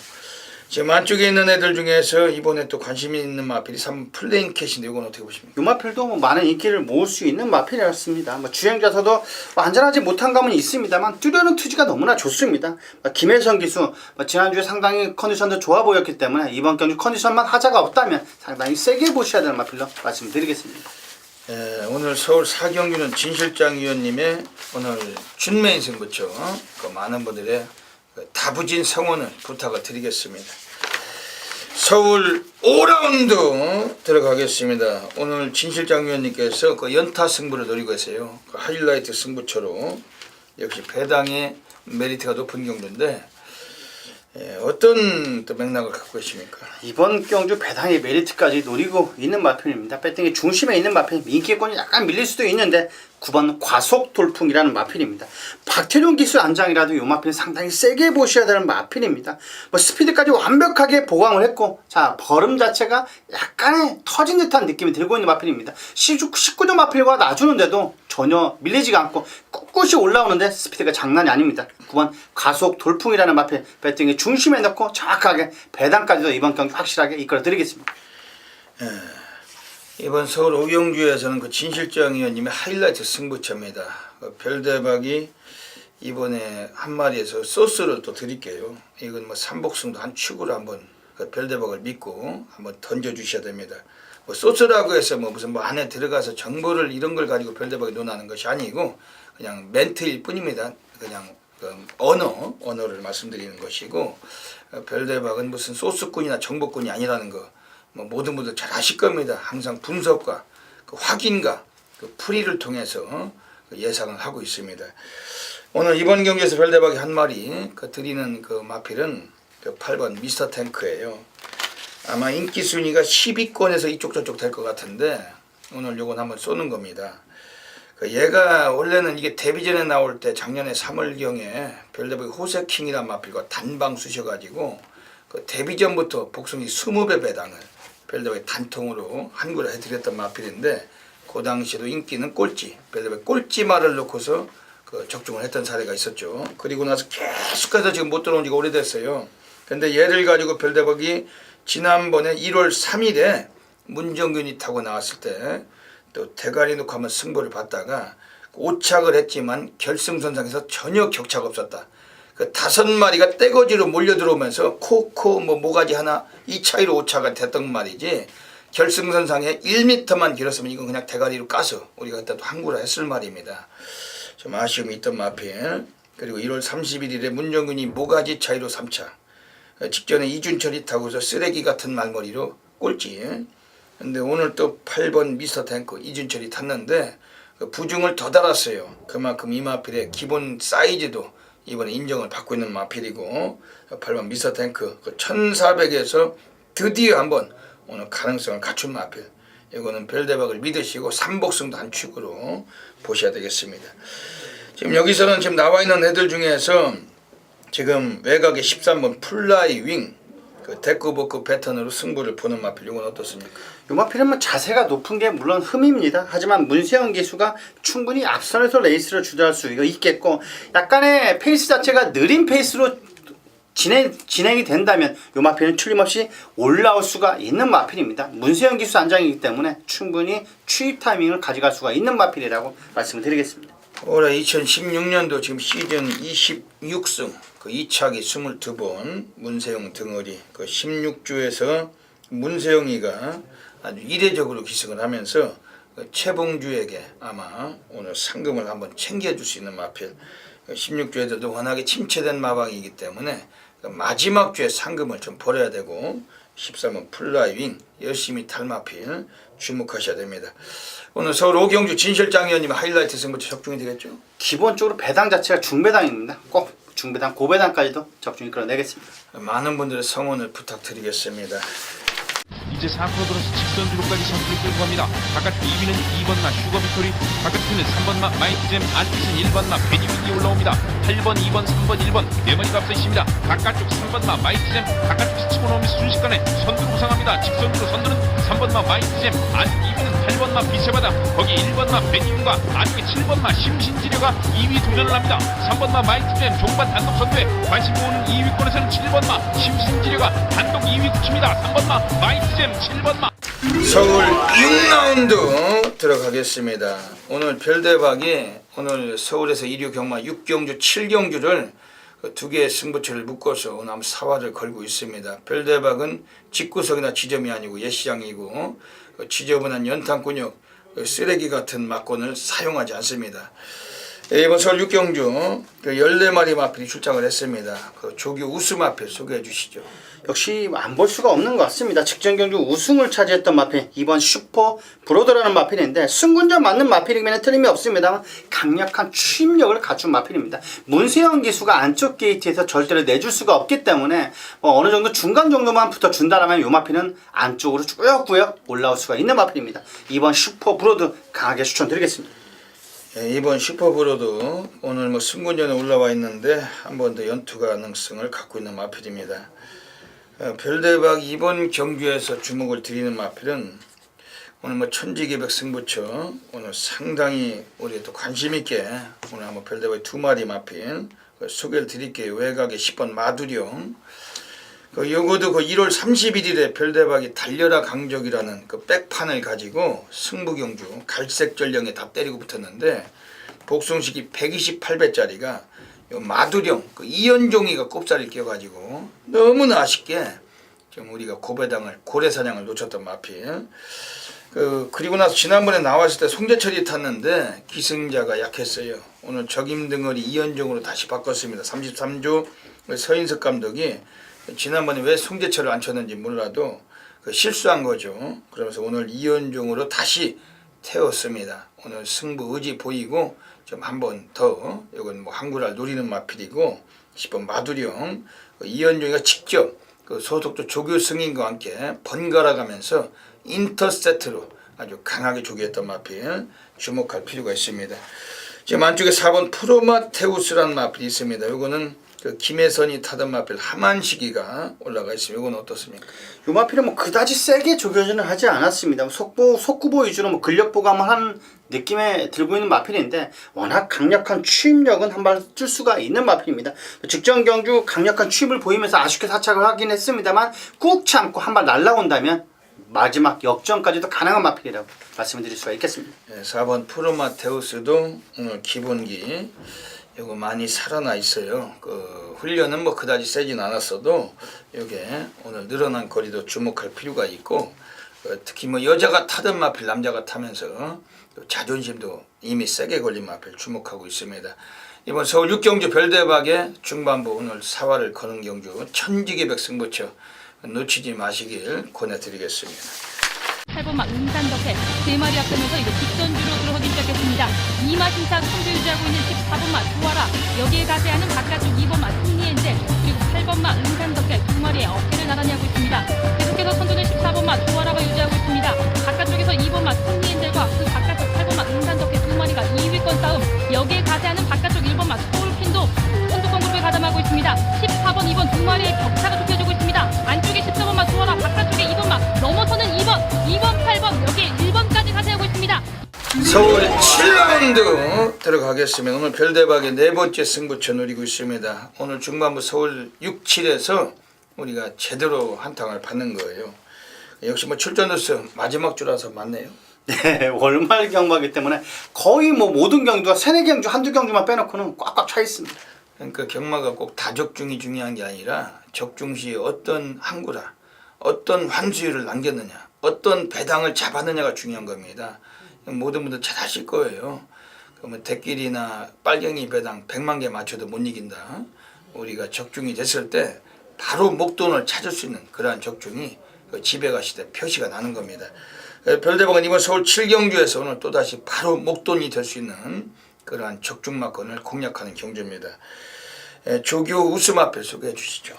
지금 안쪽에 있는 애들 중에서 이번에 또 관심이 있는 마필이 3번 플레인 캣인데 이건 어떻게 보십니까? 이 마필도 뭐 많은 인기를 모을 수 있는 마필이었습니다. 주행자서도 안전하지 못한 감은 있습니다만 뛰려는 투지가 너무나 좋습니다. 김혜선 기수 지난주에 상당히 컨디션도 좋아 보였기 때문에 이번 경주 컨디션만 하자가 없다면 상당히 세게 보셔야 되는 마필로 말씀드리겠습니다. 오늘 서울 4경주는 진실장 위원님의 오늘 준메인 승부처 그 많은 분들의 다부진 성원을 부탁을 드리겠습니다. 서울 5라운드 들어가겠습니다. 오늘 진실장 위원님께서 그 연타 승부를 노리고 계세요. 그 하이라이트 승부처로 역시 배당의 메리트가 높은 경주인데 어떤 또 맥락을 갖고 계십니까? 이번 경주 배당의 메리트까지 노리고 있는 마필입니다. 배팅의 중심에 있는 마필, 인기권이 약간 밀릴 수도 있는데 9번 과속 돌풍이라는 마필입니다. 박태룡 기수 안장이라도 이 마필은 상당히 세게 보셔야 되는 마필입니다. 스피드까지 완벽하게 보강을 했고 자 걸음 자체가 약간의 터진 듯한 느낌이 들고 있는 마필입니다. 19점 마필과 놔주는데도 전혀 밀리지가 않고 꿋꿋이 올라오는데 스피드가 장난이 아닙니다. 9번 과속 돌풍이라는 마필 배팅의 중심에 넣고 정확하게 배당까지도 이번 경기 확실하게 이끌어 드리겠습니다. 이번 서울 오경주에서는 그 진실장 의원님의 하이라이트 승부처입니다. 그 별대박이 이번에 한 마리에서 소스를 또 드릴게요. 이건 뭐 삼복승도 한 축으로 한번 그 별대박을 믿고 한번 던져주셔야 됩니다. 뭐 소스라고 해서 뭐 무슨 뭐 안에 들어가서 정보를 이런 걸 가지고 별대박이 논하는 것이 아니고 그냥 멘트일 뿐입니다. 그냥 그 언어를 말씀드리는 것이고 별대박은 무슨 소스꾼이나 정보꾼이 아니라는 거 뭐 모든 분들 잘 아실 겁니다. 항상 분석과 그 확인과 그 풀이를 통해서 그 예상을 하고 있습니다. 오늘 이번 경기에서 별대박이 한 마리 그 드리는 그 마필은 그 8번 미스터 탱크예요. 아마 인기 순위가 10위권에서 이쪽 저쪽 될 것 같은데 오늘 요건 한번 쏘는 겁니다. 그 얘가 원래는 이게 데뷔전에 나올 때 작년에 3월경에 별대박이 호세킹이란 마필과 단방 쑤셔가지고 그 데뷔전부터 복숭이 20배 배당을 별대박이 단통으로 한구를 해드렸던 마필인데 그 당시에도 인기는 꼴찌 별대박이 꼴찌말을 놓고서 그 적중을 했던 사례가 있었죠. 그리고 나서 계속해서 지금 못 들어온 지가 오래됐어요. 근데 얘를 가지고 별대박이 지난번에 1월 3일에 문정균이 타고 나왔을 때 또 대가리 놓고 한번 승부를 봤다가 오착을 했지만 결승선상에서 전혀 격차가 없었다. 그 5마리가 떼거지로 몰려 들어오면서 코 모가지 하나 이 차이로 오차가 됐던 말이지, 결승선상에 1m만 길었으면 이건 그냥 대가리로 까서 우리가 그때 또 항구라 했을 말입니다. 좀 아쉬움이 있던 마필. 그리고 1월 31일에 문정균이 모가지 차이로 3차, 직전에 이준철이 타고서 쓰레기 같은 말머리로 꼴찌. 근데 오늘 또 8번 미스터 탱크 이준철이 탔는데 그 부중을 더 달았어요. 그만큼 이 마필의 기본 사이즈도 이번에 인정을 받고 있는 마필이고, 8번 미스터 탱크 1400에서 드디어 한번 오늘 가능성을 갖춘 마필. 이거는 별대박을 믿으시고 삼복승도 한 축으로 보셔야 되겠습니다. 지금 여기서는 지금 나와 있는 애들 중에서 지금 외곽에 13번 플라이 윙 그 데크버크 패턴으로 승부를 보는 마필, 이건 어떻습니까? 요 마필은 자세가 높은 게 물론 흠입니다. 하지만 문세영 기수가 충분히 앞선에서 레이스를 주도할 수 있겠고, 약간의 페이스 자체가 느린 페이스로 진행이 된다면 요 마필은 틀림없이 올라올 수가 있는 마필입니다. 문세영 기수 안장이기 때문에 충분히 추입 타이밍을 가져갈 수가 있는 마필이라고 말씀을 드리겠습니다. 올해 2016년도 지금 시즌 26승, 그 2차기 22번 문세영 등어리, 그 16주에서 문세영이가 아주 이례적으로 기승을 하면서 그 최봉주에게 아마 오늘 상금을 한번 챙겨줄 수 있는 마필. 16주에도 워낙에 침체된 마방이기 때문에 그 마지막 주에 상금을 좀 벌어야 되고, 13번 플라이윙 열심히 탈 마필 주목하셔야 됩니다. 오늘 서울 오경주 진실장위원님 하이라이트 승부처 적중이 되겠죠? 기본적으로 배당 자체가 중배당입니다. 꼭 중배당, 고배당까지도 적중이 끌어내겠습니다. 많은 분들의 성원을 부탁드리겠습니다. 이제 4코너 들어서 직선주로까지 선수를 끌고 갑니다. 바깥쪽 2위는 2번마 슈거비토리, 바깥쪽에는 3번마 마이트잼, 안쪽에서는 1번마 베니윈이 올라옵니다. 8번, 2번, 3번, 1번 네 마리가 앞서 있습니다. 바깥쪽 3번마 마이트잼, 바깥쪽에서 치고 나오면서 순식간에 선두로 우상합니다. 직선주로 선두는 3번마 마이트잼, 안쪽 2위는 8번마 비세바다, 거기 1번마 베니윈과 안쪽에 7번마 심신지려가 2위 도전을 합니다. 3번마 마이트잼 종반 단독 선두에 관심 모으는 2위권에서는 7번마 심신지려가 단독 2위 굳힙니다. 3번마 마이트잼, 7번마 서울 6라운드 들어가겠습니다. 오늘 별대박이 오늘 서울에서 1위 경마 6경주 7경주를 두 개의 승부처를 묶어서 오늘 한번 사활을 걸고 있습니다. 별대박은 직구석이나 지점이 아니고 예시장이고, 지저분한 연탄군역 쓰레기 같은 막권을 사용하지 않습니다. 이번 서울 6경주 14마리 마필이 출장을 했습니다. 그 조기 우수 마필 소개해 주시죠. 역시 안 볼 수가 없는 것 같습니다. 직전 경주 우승을 차지했던 마필, 이번 슈퍼 브로더라는 마필인데 승군전 맞는 마필이면 틀림이 없습니다만 강력한 추임력을 갖춘 마필입니다. 문세영 기수가 안쪽 게이트에서 절대로 내줄 수가 없기 때문에 어느 정도 중간 정도만 붙어준다라면 이 마필은 안쪽으로 꾸역꾸역 올라올 수가 있는 마필입니다. 이번 슈퍼 브로드 강하게 추천드리겠습니다. 이번 슈퍼브로드 오늘 승군전에 올라와 있는데 한 번 더 연투 가능성을 갖고 있는 마필입니다. 별대박 이번 경주에서 주목을 드리는 마필은 오늘 천지개벽 승부처, 오늘 상당히 우리 또 관심 있게 오늘 한번 별대박 2마리 마필 소개를 드릴게요. 외곽에 10번 마두령. 요거도 1월 31일에 별대박이 달려라 강적이라는 그 백판을 가지고 승부경주 갈색 전령에 다 때리고 붙었는데, 복숭식이 128배짜리가 요 마두령 이연종이가 꼽사리를 끼워가지고 너무나 아쉽게 좀 우리가 고배당을 고래사냥을 놓쳤던 마필. 그리고 나서 지난번에 나왔을 때 송재철이 탔는데 기승자가 약했어요. 오늘 적임등어리 이연종으로 다시 바꿨습니다. 33조 서인석 감독이 지난번에 왜 송재철을 안 쳤는지 몰라도 실수한 거죠. 그러면서 오늘 이연종으로 다시 태웠습니다. 오늘 승부 의지 보이고 좀 한 번 더, 이건 항구랄 노리는 마필이고, 10번 마두령 이연종이가 직접 소속조 조교 승인과 함께 번갈아 가면서 인터세트로 아주 강하게 조교했던 마필 주목할 필요가 있습니다. 지금 안쪽에 4번 프로마테우스라는 마필이 있습니다. 이거는 그 김혜선이 타던 마필 하만시기가 올라가 있으면 이건 어떻습니까? 요 마필은 뭐 그다지 세게 조교전을 하지 않았습니다. 속구보 위주로 뭐 근력 보강을 한 느낌에 들고 있는 마필인데 워낙 강력한 추임력은 한 발 뜰 수가 있는 마필입니다. 직전 경주 강력한 추임을 보이면서 아쉽게 사착을 하긴 했습니다만 꾹 참고 한 발 날라온다면 마지막 역전까지도 가능한 마필이라고 말씀을 드릴 수가 있겠습니다. 4번 프로마테우스도 오늘 기본기 이거 많이 살아나 있어요. 그 훈련은 뭐 그다지 세진 않았어도 이게 오늘 늘어난 거리도 주목할 필요가 있고 특히 뭐 여자가 타던 마필 남자가 타면서 자존심도 이미 세게 걸린 마필 주목하고 있습니다. 이번 서울 6경주 별대박의 중반부 오늘 사활을 거는 경주 천지개벽 승부처 놓치지 마시길 권해드리겠습니다. 8번마 은산덕회 3마리 앞서면서 이제 직선주로 들어서기 시작했습니다. 2마 심차 선두 유지하고 있는 14번마 조아라, 여기에 가세하는 바깥쪽 2번마 승리엔젤, 그리고 8번마 은산덕회 2마리의 어깨를 나란히 하고 있습니다. 계속해서 선두는 14번마 조아라가 유지하고 있습니다. 바깥쪽에서 2번마 승리엔젤과 그 바깥쪽 8번마 은산덕회 2마리가 2위권 싸움, 여기에 가세하는 바깥쪽 1번마 서울핀도 선두권 그룹을 가담하고 있습니다. 14번, 2번 2마리의 격차가 좁혀지고 있습니다. 안쪽에 14번마 조아라, 바깥쪽에 2번마, 넘어서는 2번, 8번, 여기에 1번까지 가세하고 있습니다. 서울 7라운드 들어가겠습니다. 오늘 별대박의 네 번째 승부처 노리고 있습니다. 오늘 중반부 서울 6, 7에서 우리가 제대로 한탕을 받는 거예요. 역시 뭐 출전 뉴스 마지막 주라서 맞네요. 네, 월말 경마기 때문에 거의 뭐 모든 경주가 3, 4경주, 한두 경주만 빼놓고는 꽉꽉 차 있습니다. 그러니까 경마가 꼭 다적중이 중요한 게 아니라 적중 시에 어떤 항구라, 어떤 환수율을 남겼느냐, 어떤 배당을 잡았느냐가 중요한 겁니다. 모든 분들 잘 아실 거예요. 그러면 대길이나 빨갱이 배당 100만 개 맞춰도 못 이긴다. 우리가 적중이 됐을 때 바로 목돈을 찾을 수 있는 그러한 적중이 집에 가실 때 표시가 나는 겁니다. 별대박은 이번 서울 7경주에서 오늘 또다시 바로 목돈이 될 수 있는 그러한 적중마건을 공략하는 경주입니다. 조교 우스마필 소개해 주시죠.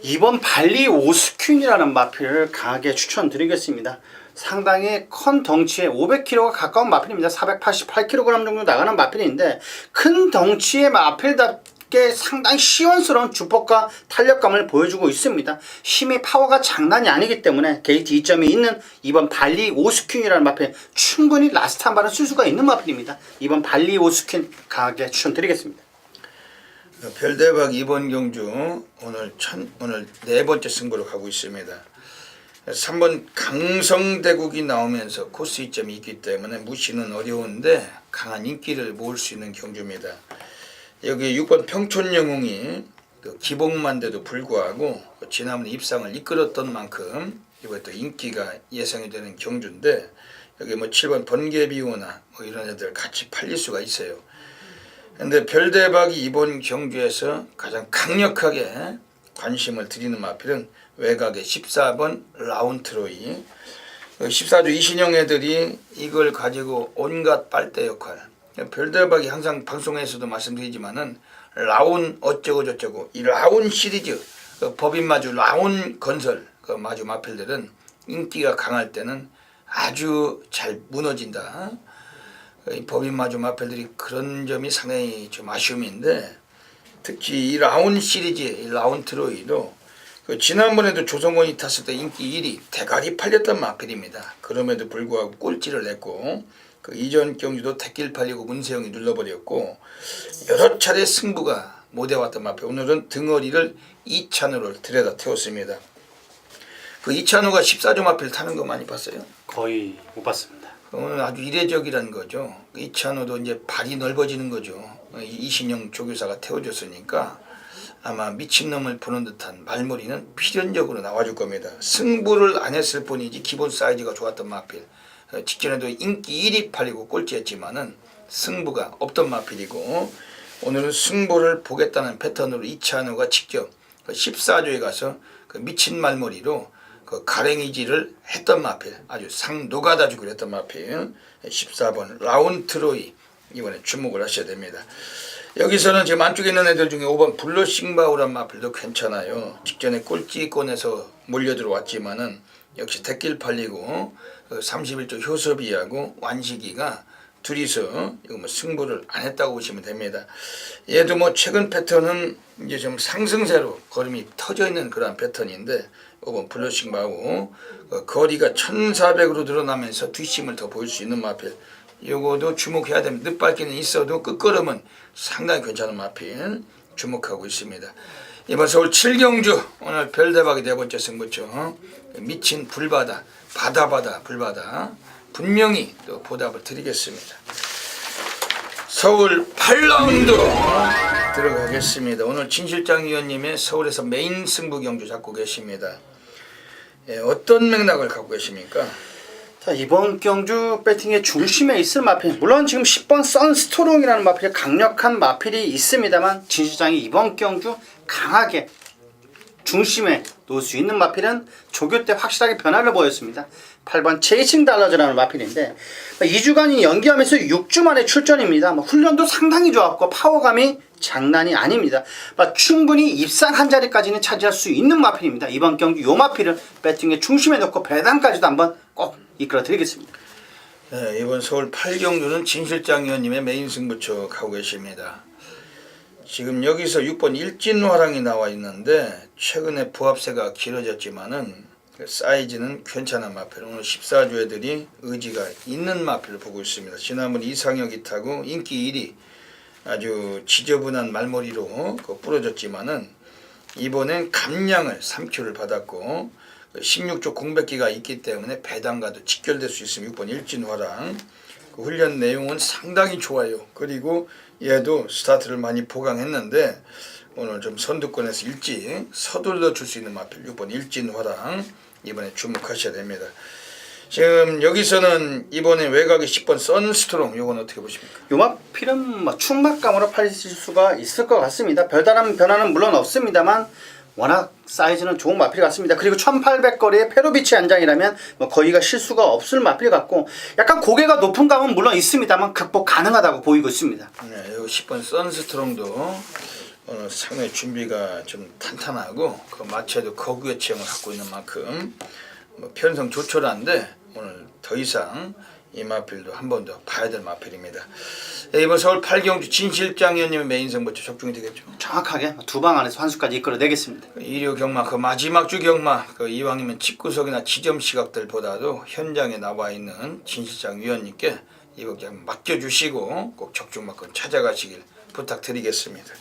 이번 발리 오스퀸이라는 마필을 강하게 추천드리겠습니다. 상당히 큰 덩치에 500kg가 가까운 마필입니다. 488kg 정도 나가는 마필인데 큰 덩치의 마필답게 상당히 시원스러운 주폭과 탄력감을 보여주고 있습니다. 힘의 파워가 장난이 아니기 때문에 게이트 2점이 있는 이번 발리 오스퀸이라는 마필 충분히 라스트 한 발은 쓸 수가 있는 마필입니다. 이번 발리 오스퀸 강하게 추천드리겠습니다. 별대박 2번 경주 오늘 네 번째 승부로 가고 있습니다. 3번 강성대국이 나오면서 코스 이점이 있기 때문에 무시는 어려운데 강한 인기를 모을 수 있는 경주입니다. 여기 6번 평촌영웅이 기복만데도 불구하고 지난번 입상을 이끌었던 만큼 이번에 또 인기가 예상이 되는 경주인데 여기 뭐 7번 번개비오나 뭐 이런 애들 같이 팔릴 수가 있어요. 근데 별대박이 이번 경주에서 가장 강력하게 관심을 드리는 마필은 외곽의 14번 라운트로이. 14주 이신영 애들이 이걸 가지고 온갖 빨대 역할. 별대박이 항상 방송에서도 말씀드리지만은 라운 어쩌고 저쩌고 이 라운 시리즈 법인마주 라운 건설 그 마주 마필들은 인기가 강할 때는 아주 잘 무너진다. 법인마주 마필들이 그런 점이 상당히 좀 아쉬움인데 특히 이 라운 시리즈 이 라운트로이도 지난번에도 조성원이 탔을 때 인기 1위 대가리 팔렸던 마필입니다. 그럼에도 불구하고 꼴찌를 냈고 그 이전 경주도 대길 팔리고 문세영이 눌러버렸고 여러 차례 승부가 못해왔던 마필. 오늘은 등어리를 2찬으로 들여다 태웠습니다. 그 2찬호가 14조 마필 타는 거 많이 봤어요? 거의 못 봤습니다. 오늘 아주 이례적이라는 거죠. 이찬호도 이제 발이 넓어지는 거죠. 이신영 조교사가 태워줬으니까 아마 미친놈을 보는 듯한 말머리는 필연적으로 나와줄 겁니다. 승부를 안 했을 뿐이지 기본 사이즈가 좋았던 마필. 직전에도 인기 1위 팔리고 꼴찌했지만은 승부가 없던 마필이고 오늘은 승부를 보겠다는 패턴으로 이찬호가 직접 14조에 가서 그 미친 말머리로 그 가랭이질을 했던 마필, 아주 상 노가다주기로 했던 마필 14번 라운트로이 이번에 주목을 하셔야 됩니다. 여기서는 지금 안쪽에 있는 애들 중에 5번 블러싱바우란 마필도 괜찮아요. 직전에 꼴찌권에서 몰려 들어왔지만은 역시 대길 팔리고 31조 효섭이하고 완식이가 둘이서 이거 뭐 승부를 안 했다고 보시면 됩니다. 얘도 뭐 최근 패턴은 이제 좀 상승세로 걸음이 터져 있는 그런 패턴인데 이번 블러싱하고 거리가 1400으로 늘어나면서 뒷심을 더 보일 수 있는 마필. 요거도 주목해야 됩니다. 늦밟기는 있어도 끝걸음은 상당히 괜찮은 마필 주목하고 있습니다. 이번 서울 7경주 오늘 별대박이 네 번째 승부처 미친 불바다 바다 불바다 분명히 또 보답을 드리겠습니다. 서울 8라운드 들어가겠습니다. 오늘 진 실장 위원님의 서울에서 메인 승부 경주 잡고 계십니다. 예, 어떤 맥락을 갖고 계십니까? 자, 이번 경주 배팅의 중심에 있을 마필, 물론 지금 10번 선스토롱이라는 마필이 강력한 마필이 있습니다만 진 시장이 이번 경주 강하게 중심에 놓을 수 있는 마필은 조교 때 확실하게 변화를 보였습니다. 8번 체이싱 달러즈라는 마필인데 2주간이 연기하면서 6주 만에 출전입니다. 훈련도 상당히 좋았고 파워감이 장난이 아닙니다. 충분히 입상 한 자리까지는 차지할 수 있는 마필입니다. 이번 경주 요 마필을 배팅의 중심에 놓고 배당까지도 한번 꼭 이끌어 드리겠습니다. 네, 이번 서울 8경주는 진 실장 위원님의 메인 승부처 가고 계십니다. 지금 여기서 6번 일진화랑이 나와 있는데 최근에 부합세가 길어졌지만은 사이즈는 괜찮은 마필. 오늘 14주 애들이 의지가 있는 마필을 보고 있습니다. 지난번 이상혁이 타고 인기 1위 아주 지저분한 말머리로 부러졌지만은 이번엔 감량을 3큐를 받았고 16조 공백기가 있기 때문에 배당과도 직결될 수 있으면 6번 일진화랑 그 훈련 내용은 상당히 좋아요. 그리고 얘도 스타트를 많이 보강했는데 오늘 좀 선두권에서 일찍 서둘러 줄 수 있는 마필 6번 일진화랑 이번에 주목하셔야 됩니다. 지금 여기서는 이번에 외곽에 10번 선스트롱 요건 어떻게 보십니까? 요 마필은 충막감으로 팔리실 수가 있을 것 같습니다. 별다른 변화는 물론 없습니다만 워낙 사이즈는 좋은 마필 같습니다. 그리고 1800거리의 페로비치 안장이라면 거의가 실수가 없을 마필 같고 약간 고개가 높은 감은 물론 있습니다만 극복 가능하다고 보이고 있습니다. 네, 요 10번 선스트롱도 오늘 상당히 준비가 좀 탄탄하고 그 마체도 거구의 체형을 갖고 있는 만큼 편성 조촐한데 오늘 더 이상 이 마필도 한 번 더 봐야 될 마필입니다. 네, 이번 서울 8경주 진 실장 위원님의 메인 승부처 적중이 되겠죠. 정확하게 두 방 안에서 한 수까지 이끌어내겠습니다. 일요 경마 그 마지막 주 경마 그 이왕이면 집구석이나 지점 시각들보다도 현장에 나와 있는 진 실장 위원님께 이거 그냥 맡겨주시고 꼭 적중마건 찾아가시길 부탁드리겠습니다.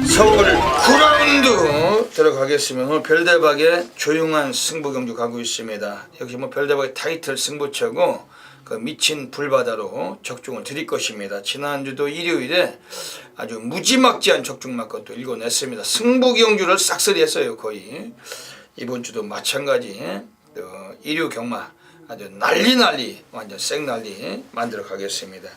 서울 9라운드 들어가겠습니다. 오늘 별대박의 조용한 승부 경주 가고 있습니다. 역시 뭐 별대박의 타이틀 승부처고 그 미친 불바다로 적중을 드릴 것입니다. 지난주도 일요일에 아주 무지막지한 적중마건 또 읽어냈습니다. 승부 경주를 싹쓸이 했어요. 거의 이번 주도 마찬가지 일요 경마 아주 난리 완전 생난리 만들어 가겠습니다.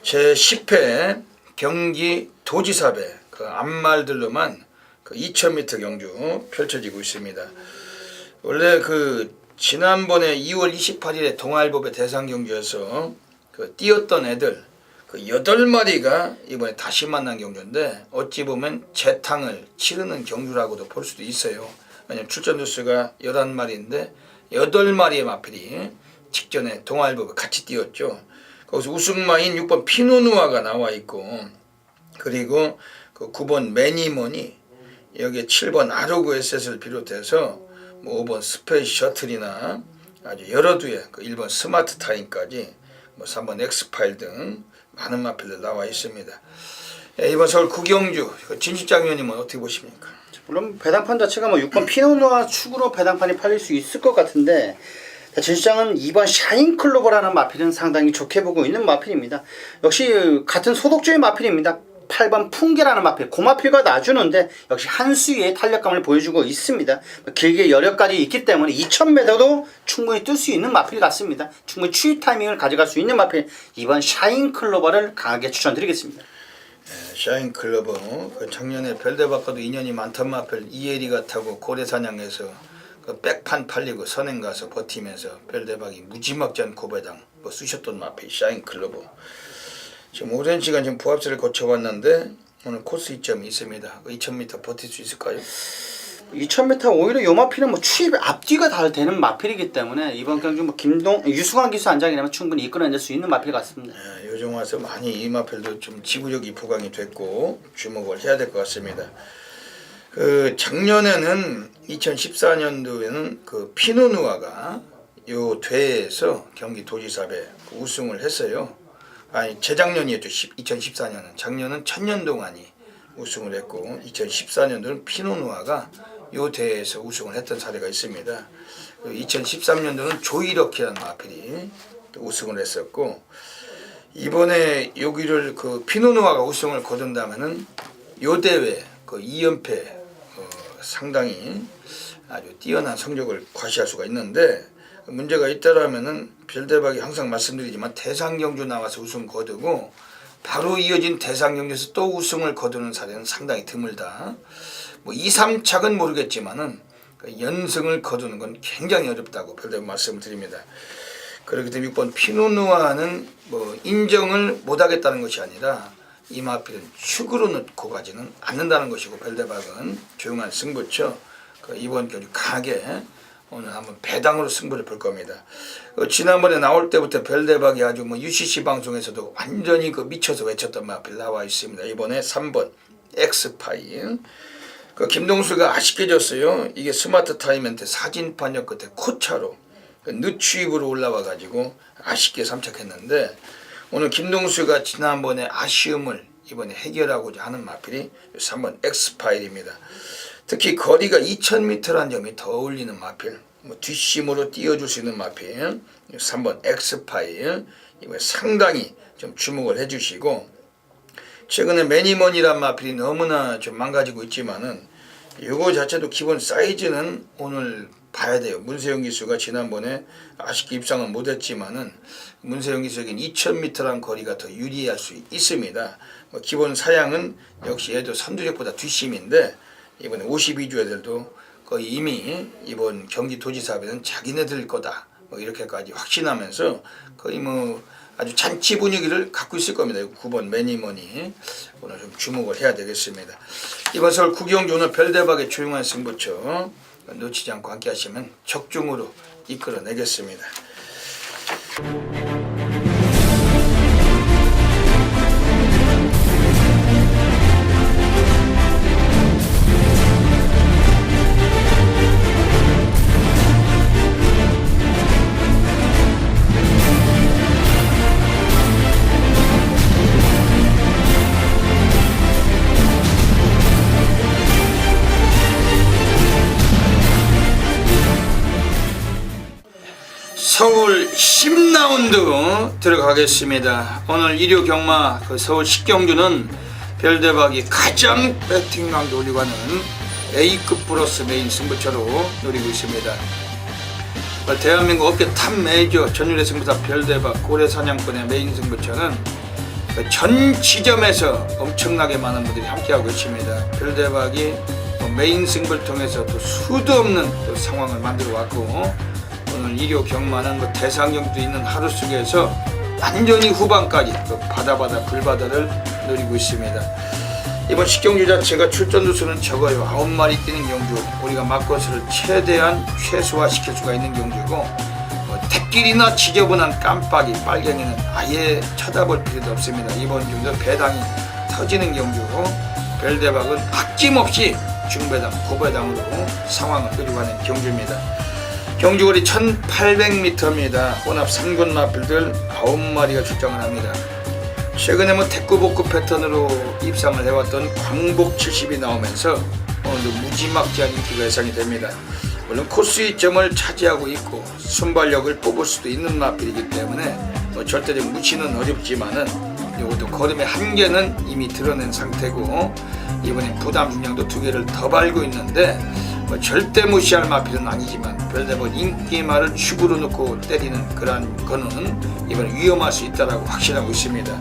제 10회 경기 도지사배 그 앞말들로만 그 2000m 경주 펼쳐지고 있습니다. 원래 그 지난번에 2월 28일에 동아일보배 대상 경주에서 그 뛰었던 애들 그 8마리가 이번에 다시 만난 경주인데 어찌 보면 재탕을 치르는 경주라고도 볼 수도 있어요. 왜냐면 출전 조수가 11마리인데 8마리의 마필이 직전에 동아일보배 같이 뛰었죠. 거기서 우승마인 6번 피노누아가 나와 있고 그리고 그 9번 매니머니 여기에 7번 아로그 SS를 비롯해서 뭐 5번 스페이스 셔틀이나 아주 여러 두의 그 1번 스마트 타임까지 뭐 3번 엑스파일 등 많은 마필들 나와 있습니다. 예, 이번 서울 9경주 진 실장 위원님은 어떻게 보십니까? 물론 배당판 자체가 6번 피노누아 축으로 배당판이 팔릴 수 있을 것 같은데 진 시장은 2번 샤인클로버라는 마필은 상당히 좋게 보고 있는 마필입니다. 역시 같은 소독주의 마필입니다. 8번 풍계라는 마필, 그 마필과 놔주는데 역시 한 수위의 탄력감을 보여주고 있습니다. 길게 여력까지 있기 때문에 2000m도 충분히 뛸 수 있는 마필 같습니다. 충분히 추위 타이밍을 가져갈 수 있는 마필 2번 샤인클로버를 강하게 추천드리겠습니다. 샤인클로버 그 작년에 별대박과도 인연이 많던 마필 이혜리가 타고 고래사냥에서 그 백판 팔리고 선행 가서 버티면서 별대박이 무지막지한 고배당 뭐 쑤셨던 마필 샤인클로버. 지금 오랜 시간 지금 부합세를 거쳐왔는데 오늘 코스 이점이 있습니다. 2000m 버틸 수 있을까요? 2000m 오히려 요 마필은 뭐 추입 앞뒤가 다 되는 마필이기 때문에 이번 경기 뭐 유승환 기수 안장이라면 충분히 이끌어낼 수 있는 마필 같습니다. 요즘 와서 많이 이 마필도 좀 지구력이 부각이 됐고 주목을 해야 될 것 같습니다. 그 작년에는 2014년도에는 그 피노누아가 요 대회에서 경기 도지사배 우승을 했어요. 아니 재작년이었죠. 2014년은 작년은 천년 동안이 우승을 했고 2014년도는 피노누아가 요 대회에서 우승을 했던 사례가 있습니다. 2013년도는 조이럭이라는 마필이 또 우승을 했었고 이번에 여기를 그 피노누아가 우승을 거둔다면은 요 대회 그 2연패 상당히 아주 뛰어난 성적을 과시할 수가 있는데 문제가 있다라면은 별대박이 항상 말씀드리지만 대상경주 나와서 우승 거두고 바로 이어진 대상경주에서 또 우승을 거두는 사례는 상당히 드물다. 뭐 2, 3착은 모르겠지만은 연승을 거두는 건 굉장히 어렵다고 별대박 말씀을 드립니다. 그렇기 때문에 6번 피노누아는 뭐 인정을 못하겠다는 것이 아니라 이 마필은 축으로 넣고 가지는 않는다는 것이고 별대박은 조용한 승부처 이번 경기 강하게 오늘 한번 배당으로 승부를 볼 겁니다. 지난번에 나올 때부터 별대박이 아주 뭐 UCC 방송에서도 완전히 그 미쳐서 외쳤던 마필 나와 있습니다. 이번에 3번 엑스파일. 그 김동수가 아쉽게 졌어요. 이게 스마트 타임한테 사진 판정 끝에 코차로 늦추입으로 올라와 가지고 아쉽게 3착했는데 오늘 김동수가 지난번에 아쉬움을 이번에 해결하고자 하는 마필이 3번 엑스파일입니다. 특히 거리가 2000m라는 점이 더 어울리는 마필, 뭐 뒷심으로 띄워줄 수 있는 마필 3번 엑스파일 이번에 상당히 좀 주목을 해주시고 최근에 매니머니란 마필이 너무나 좀 망가지고 있지만은 이거 자체도 기본 사이즈는 오늘 봐야 돼요. 문세영 기수가 지난번에 아쉽게 입상은 못했지만은 문세영 기수에겐 2000m란 거리가 더 유리할 수 있습니다. 뭐 기본 사양은 역시 얘도 선두력보다 뒷심인데 이번에 52주 애들도 거의 이미 이번 경기도지사배는 자기네들 거다 뭐 이렇게까지 확신하면서 거의 뭐 아주 잔치 분위기를 갖고 있을 겁니다. 9번 매니머니 오늘 좀 주목을 해야 되겠습니다. 이번 서울 구경주 오늘 별대박의 조용한 승부처 놓치지 않고 함께 하시면 적중으로 이끌어내겠습니다. 서울 10라운드 들어가겠습니다. 오늘 일요 경마 그 서울 10경주는 별대박이 가장 배팅 강도 올리고 하는 A급 플러스 메인 승부처로 노리고 있습니다. 대한민국 업계 탑 메이저 전율의 승부사 별대박 고래사냥꾼의 메인 승부처는 전 지점에서 엄청나게 많은 분들이 함께하고 있습니다. 별대박이 메인 승부를 통해서 또 수도 없는 또 상황을 만들어 왔고 오늘 일요 경마는 대상경도 있는 하루 속에서 완전히 후반까지 바다 불바다를 노리고 있습니다. 이번 10경주 자체가 출전 두수는 적어요. 9마리 뛰는 경주, 우리가 막거스를 최대한 최소화시킬 수가 있는 경주고 택길이나 지저분한 깜빡이 빨갱이는 아예 쳐다볼 필요도 없습니다. 이번 경주 배당이 터지는 경주고 별대박은 아낌없이 중배당, 고배당으로 상황을 끌어가는 경주입니다. 경주거리 1800m입니다. 혼합 3군 마필들 9마리가 출장을 합니다. 최근에 택구복구 패턴으로 입상을 해왔던 광복 70이 나오면서 오늘도 무지막지한 인기가 예상이 됩니다. 물론 코스 이점을 차지하고 있고 순발력을 뽑을 수도 있는 마필이기 때문에 절대적 무시는 어렵지만은 이것도 걸음의 한계는 이미 드러낸 상태고 이번엔 부담 중량도 2개를 더 밟고 있는데 절대 무시할 마필은 아니지만 별대박 인기말을 축으로 놓고 때리는 그런 거는 이번에 위험할 수 있다라고 확신하고 있습니다.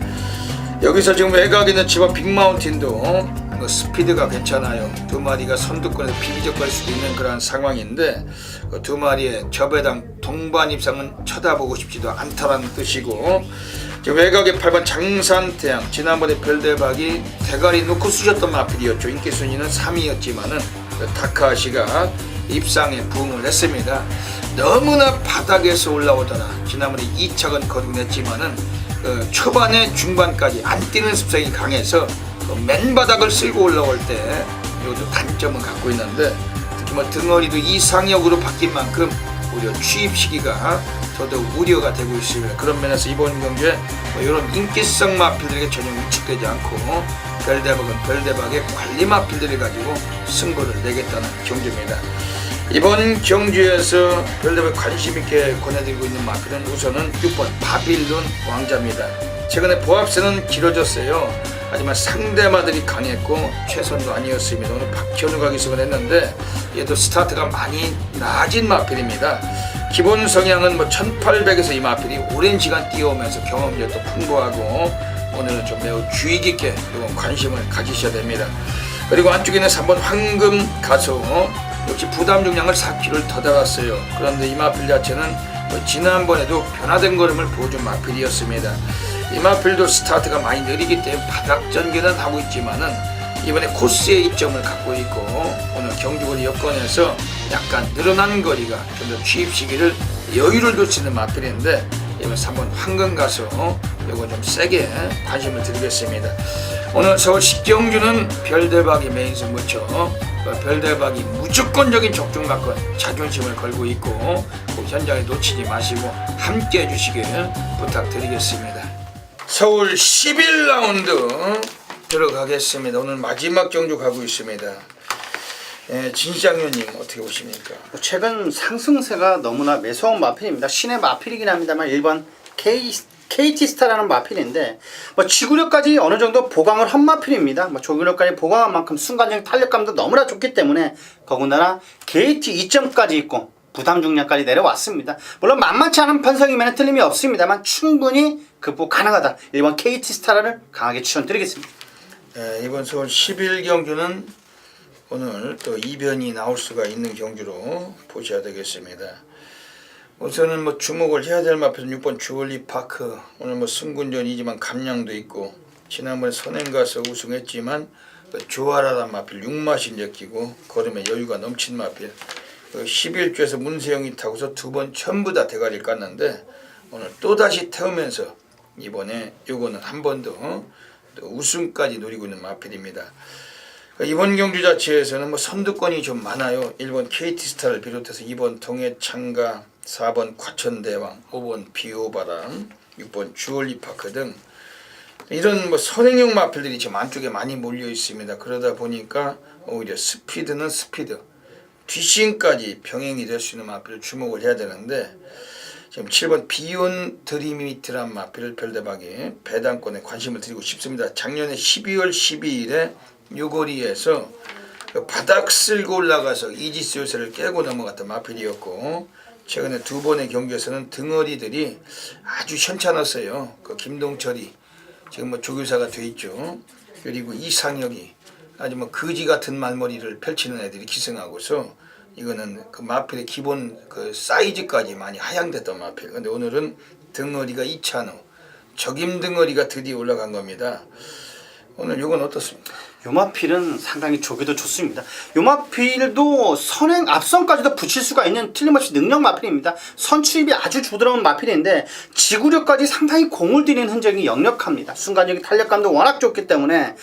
여기서 지금 외곽에 있는 집안 빅마운틴도 뭐 스피드가 괜찮아요. 두 마리가 선두권에서 비기적거릴 수도 있는 그런 상황인데 그 두 마리의 저배당 동반 입상은 쳐다보고 싶지도 않다라는 뜻이고, 외곽의 8번 장산태양, 지난번에 별대박이 대가리 놓고 쑤셨던 마필이었죠. 인기 순위는 3위였지만은 다카시가 입상에 부응을 했습니다. 너무나 바닥에서 올라오더라. 지난번에 2착은 거듭냈지만은 초반에 중반까지 안 뛰는 습성이 강해서 맨바닥을 쓸고 올라올 때 이것도 단점은 갖고 있는데, 특히 뭐 등어리도 이상역으로 바뀐 만큼 오히려 취입 시기가 더더욱 우려가 되고 있습니다. 그런 면에서 이번 경기에 뭐 이런 인기성 마필들에게 전혀 위축되지 않고 별대박은 별대박의 관리 마필들을 가지고 승부를 내겠다는 경기입니다. 이번 경주에서 별대박 관심 있게 권해드리고 있는 마필은 우선은 6번 바빌론 왕자입니다. 최근에 보합세는 길어졌어요. 하지만 상대마들이 강했고 최선도 아니었습니다. 오늘 박현우가 기승을 했는데 얘도 스타트가 많이 낮은 마필입니다. 기본 성향은 뭐 1800에서 이 마필이 오랜 시간 뛰어오면서 경험력도 풍부하고 오늘은 좀 매우 주의 깊게 이건 관심을 가지셔야 됩니다. 그리고 안쪽에 있는 3번 황금 가수, 역시 부담 중량을 4kg를 더 달았어요. 그런데 이 마필 자체는 뭐 지난번에도 변화된 걸음을 보여준 마필이었습니다. 이 마필도 스타트가 많이 느리기 때문에 바닥 전개는 하고 있지만은 이번에 코스의 이점을 갖고 있고 오늘 경주거리 여건에서 약간 늘어난 거리가 좀 더 취입 시기를 여유를 둘 수 있는 마필인데, 이번 3번 황금 가수 이거 좀 세게 관심을 드리겠습니다. 오늘 서울 식경주는 별대박이 메인 승부처. 별대박이 무조건적인 적중받건 자존심을 걸고 있고 그 현장에 놓치지 마시고 함께 해주시길 부탁드리겠습니다. 서울 11라운드 들어가겠습니다. 오늘 마지막 경주 가고 있습니다. 진시장님 어떻게 보십니까? 최근 상승세가 너무나 매서운 마필입니다. 신의 마필이긴 합니다만 1번 KT스타라는 마필인데 지구력까지 어느 정도 보강을 한 마필입니다. 조구력까지 보강한 만큼 순간적인 탄력감도 너무나 좋기 때문에 더군다나 KT 2점까지 있고 부담 중량까지 내려왔습니다. 물론 만만치 않은 편성이면 틀림이 없습니다만 충분히 극복 가능하다. 1번 KT스타를 강하게 추천드리겠습니다. 이번 서울 11경주는 오늘 또 이변이 나올 수가 있는 경주로 보셔야 되겠습니다. 우선은 주목을 해야 될 마필은 6번 주얼리파크. 오늘 승군전이지만 감량도 있고 지난번에 선행가서 우승했지만 조아라란 마필 6마신 제끼고 걸음에 여유가 넘친 마필. 11주에서 문세영이 타고서 2번 전부 다 대가리를 깠는데 오늘 또다시 태우면서 이번에 요거는 한 번 더 우승까지 노리고 있는 마필입니다. 이번 경주 자체에서는 선두권이 좀 많아요. 1번 KT스타를 비롯해서 2번 동해창가, 4번 과천대왕, 5번 비오바람, 6번 주얼리파크 등 이런 선행형 마필들이 지금 안쪽에 많이 몰려 있습니다. 그러다 보니까 오히려 스피드는 스피드, 뒷심까지 병행이 될 수 있는 마필을 주목을 해야 되는데 지금 7번 비온 드림이트란 마필을 별대박이 배당권에 관심을 드리고 싶습니다. 작년에 12월 12일에 요거리에서 바닥 쓸고 올라가서 이지스 요새를 깨고 넘어갔던 마필이었고 최근에 2번의 경기에서는 등어리들이 아주 현찮았어요. 김동철이 지금 조교사가 돼 있죠. 그리고 이상혁이 아주 거지 같은 말머리를 펼치는 애들이 기승하고서 이거는 마필의 기본 사이즈까지 많이 하향됐던 마필. 근데 오늘은 등어리가 이찬우, 적임 등어리가 드디어 올라간 겁니다. 오늘 이건 어떻습니까? 요마필은 상당히 조기도 좋습니다. 요마필도 선행 앞선까지도 붙일 수가 있는 틀림없이 능력 마필입니다. 선추입이 아주 부드러운 마필인데 지구력까지 상당히 공을 들이는 흔적이 역력합니다. 순간적인 탄력감도 워낙 좋기 때문에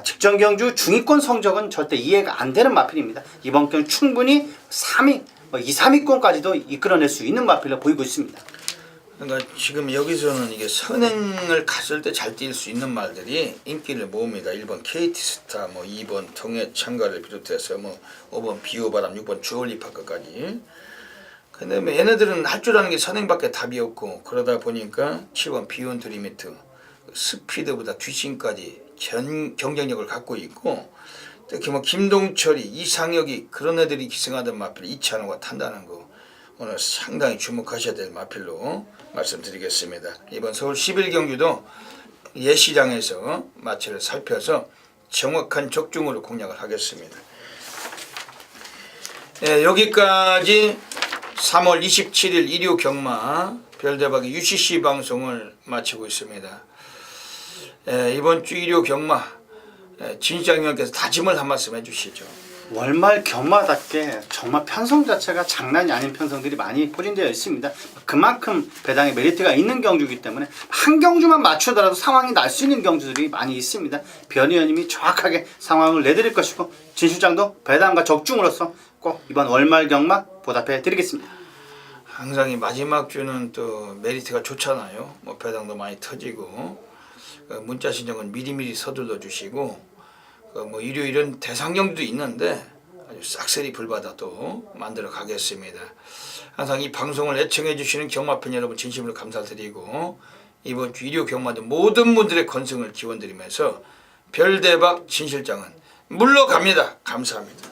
직전 경주 중위권 성적은 절대 이해가 안 되는 마필입니다. 이번 경주 충분히 3위, 2, 3위권까지도 이끌어낼 수 있는 마필로 보이고 있습니다. 그러니까 지금 여기서는 이게 선행을 갔을 때 잘 뛸 수 있는 말들이 인기를 모읍니다. 1번 KT스타, 2번 동해창가를 비롯해서 5번 비오바람, 6번 주얼리파크까지. 근데 얘네들은 할 줄 아는 게 선행밖에 답이 없고 그러다 보니까 7번 비온 드리미트 스피드보다 뒷심까지 경쟁력을 갖고 있고 특히 김동철이, 이상혁이 그런 애들이 기승하던 마필 이찬호가 탄다는 거 오늘 상당히 주목하셔야 될 마필로 말씀드리겠습니다. 이번 서울 11경주도 예시장에서 마체를 살펴서 정확한 적중으로 공략을 하겠습니다. 예, 여기까지 3월 27일 일요 경마 별대박의 UCC 방송을 마치고 있습니다. 예, 이번 주 일요 경마 진시장 위원께서 다짐을 한 말씀 해주시죠. 월말 경마답게 정말 편성 자체가 장난이 아닌 편성들이 많이 포진되어 있습니다. 그만큼 배당의 메리트가 있는 경주이기 때문에 한 경주만 맞추더라도 상황이 날 수 있는 경주들이 많이 있습니다. 변 의원님이 정확하게 상황을 내드릴 것이고 진 실장도 배당과 적중으로서 꼭 이번 월말 경마 보답해 드리겠습니다. 항상 이 마지막 주는 또 메리트가 좋잖아요. 뭐 배당도 많이 터지고 문자 신청은 미리미리 서둘러 주시고 뭐 일요일은 대상경주도 있는데 아주 싹쓸이 불받아 또 만들어 가겠습니다. 항상 이 방송을 애청해 주시는 경마팬 여러분 진심으로 감사드리고 이번 주 일요 경마도 모든 분들의 건승을 기원드리면서 별대박 진실장은 물러갑니다. 감사합니다.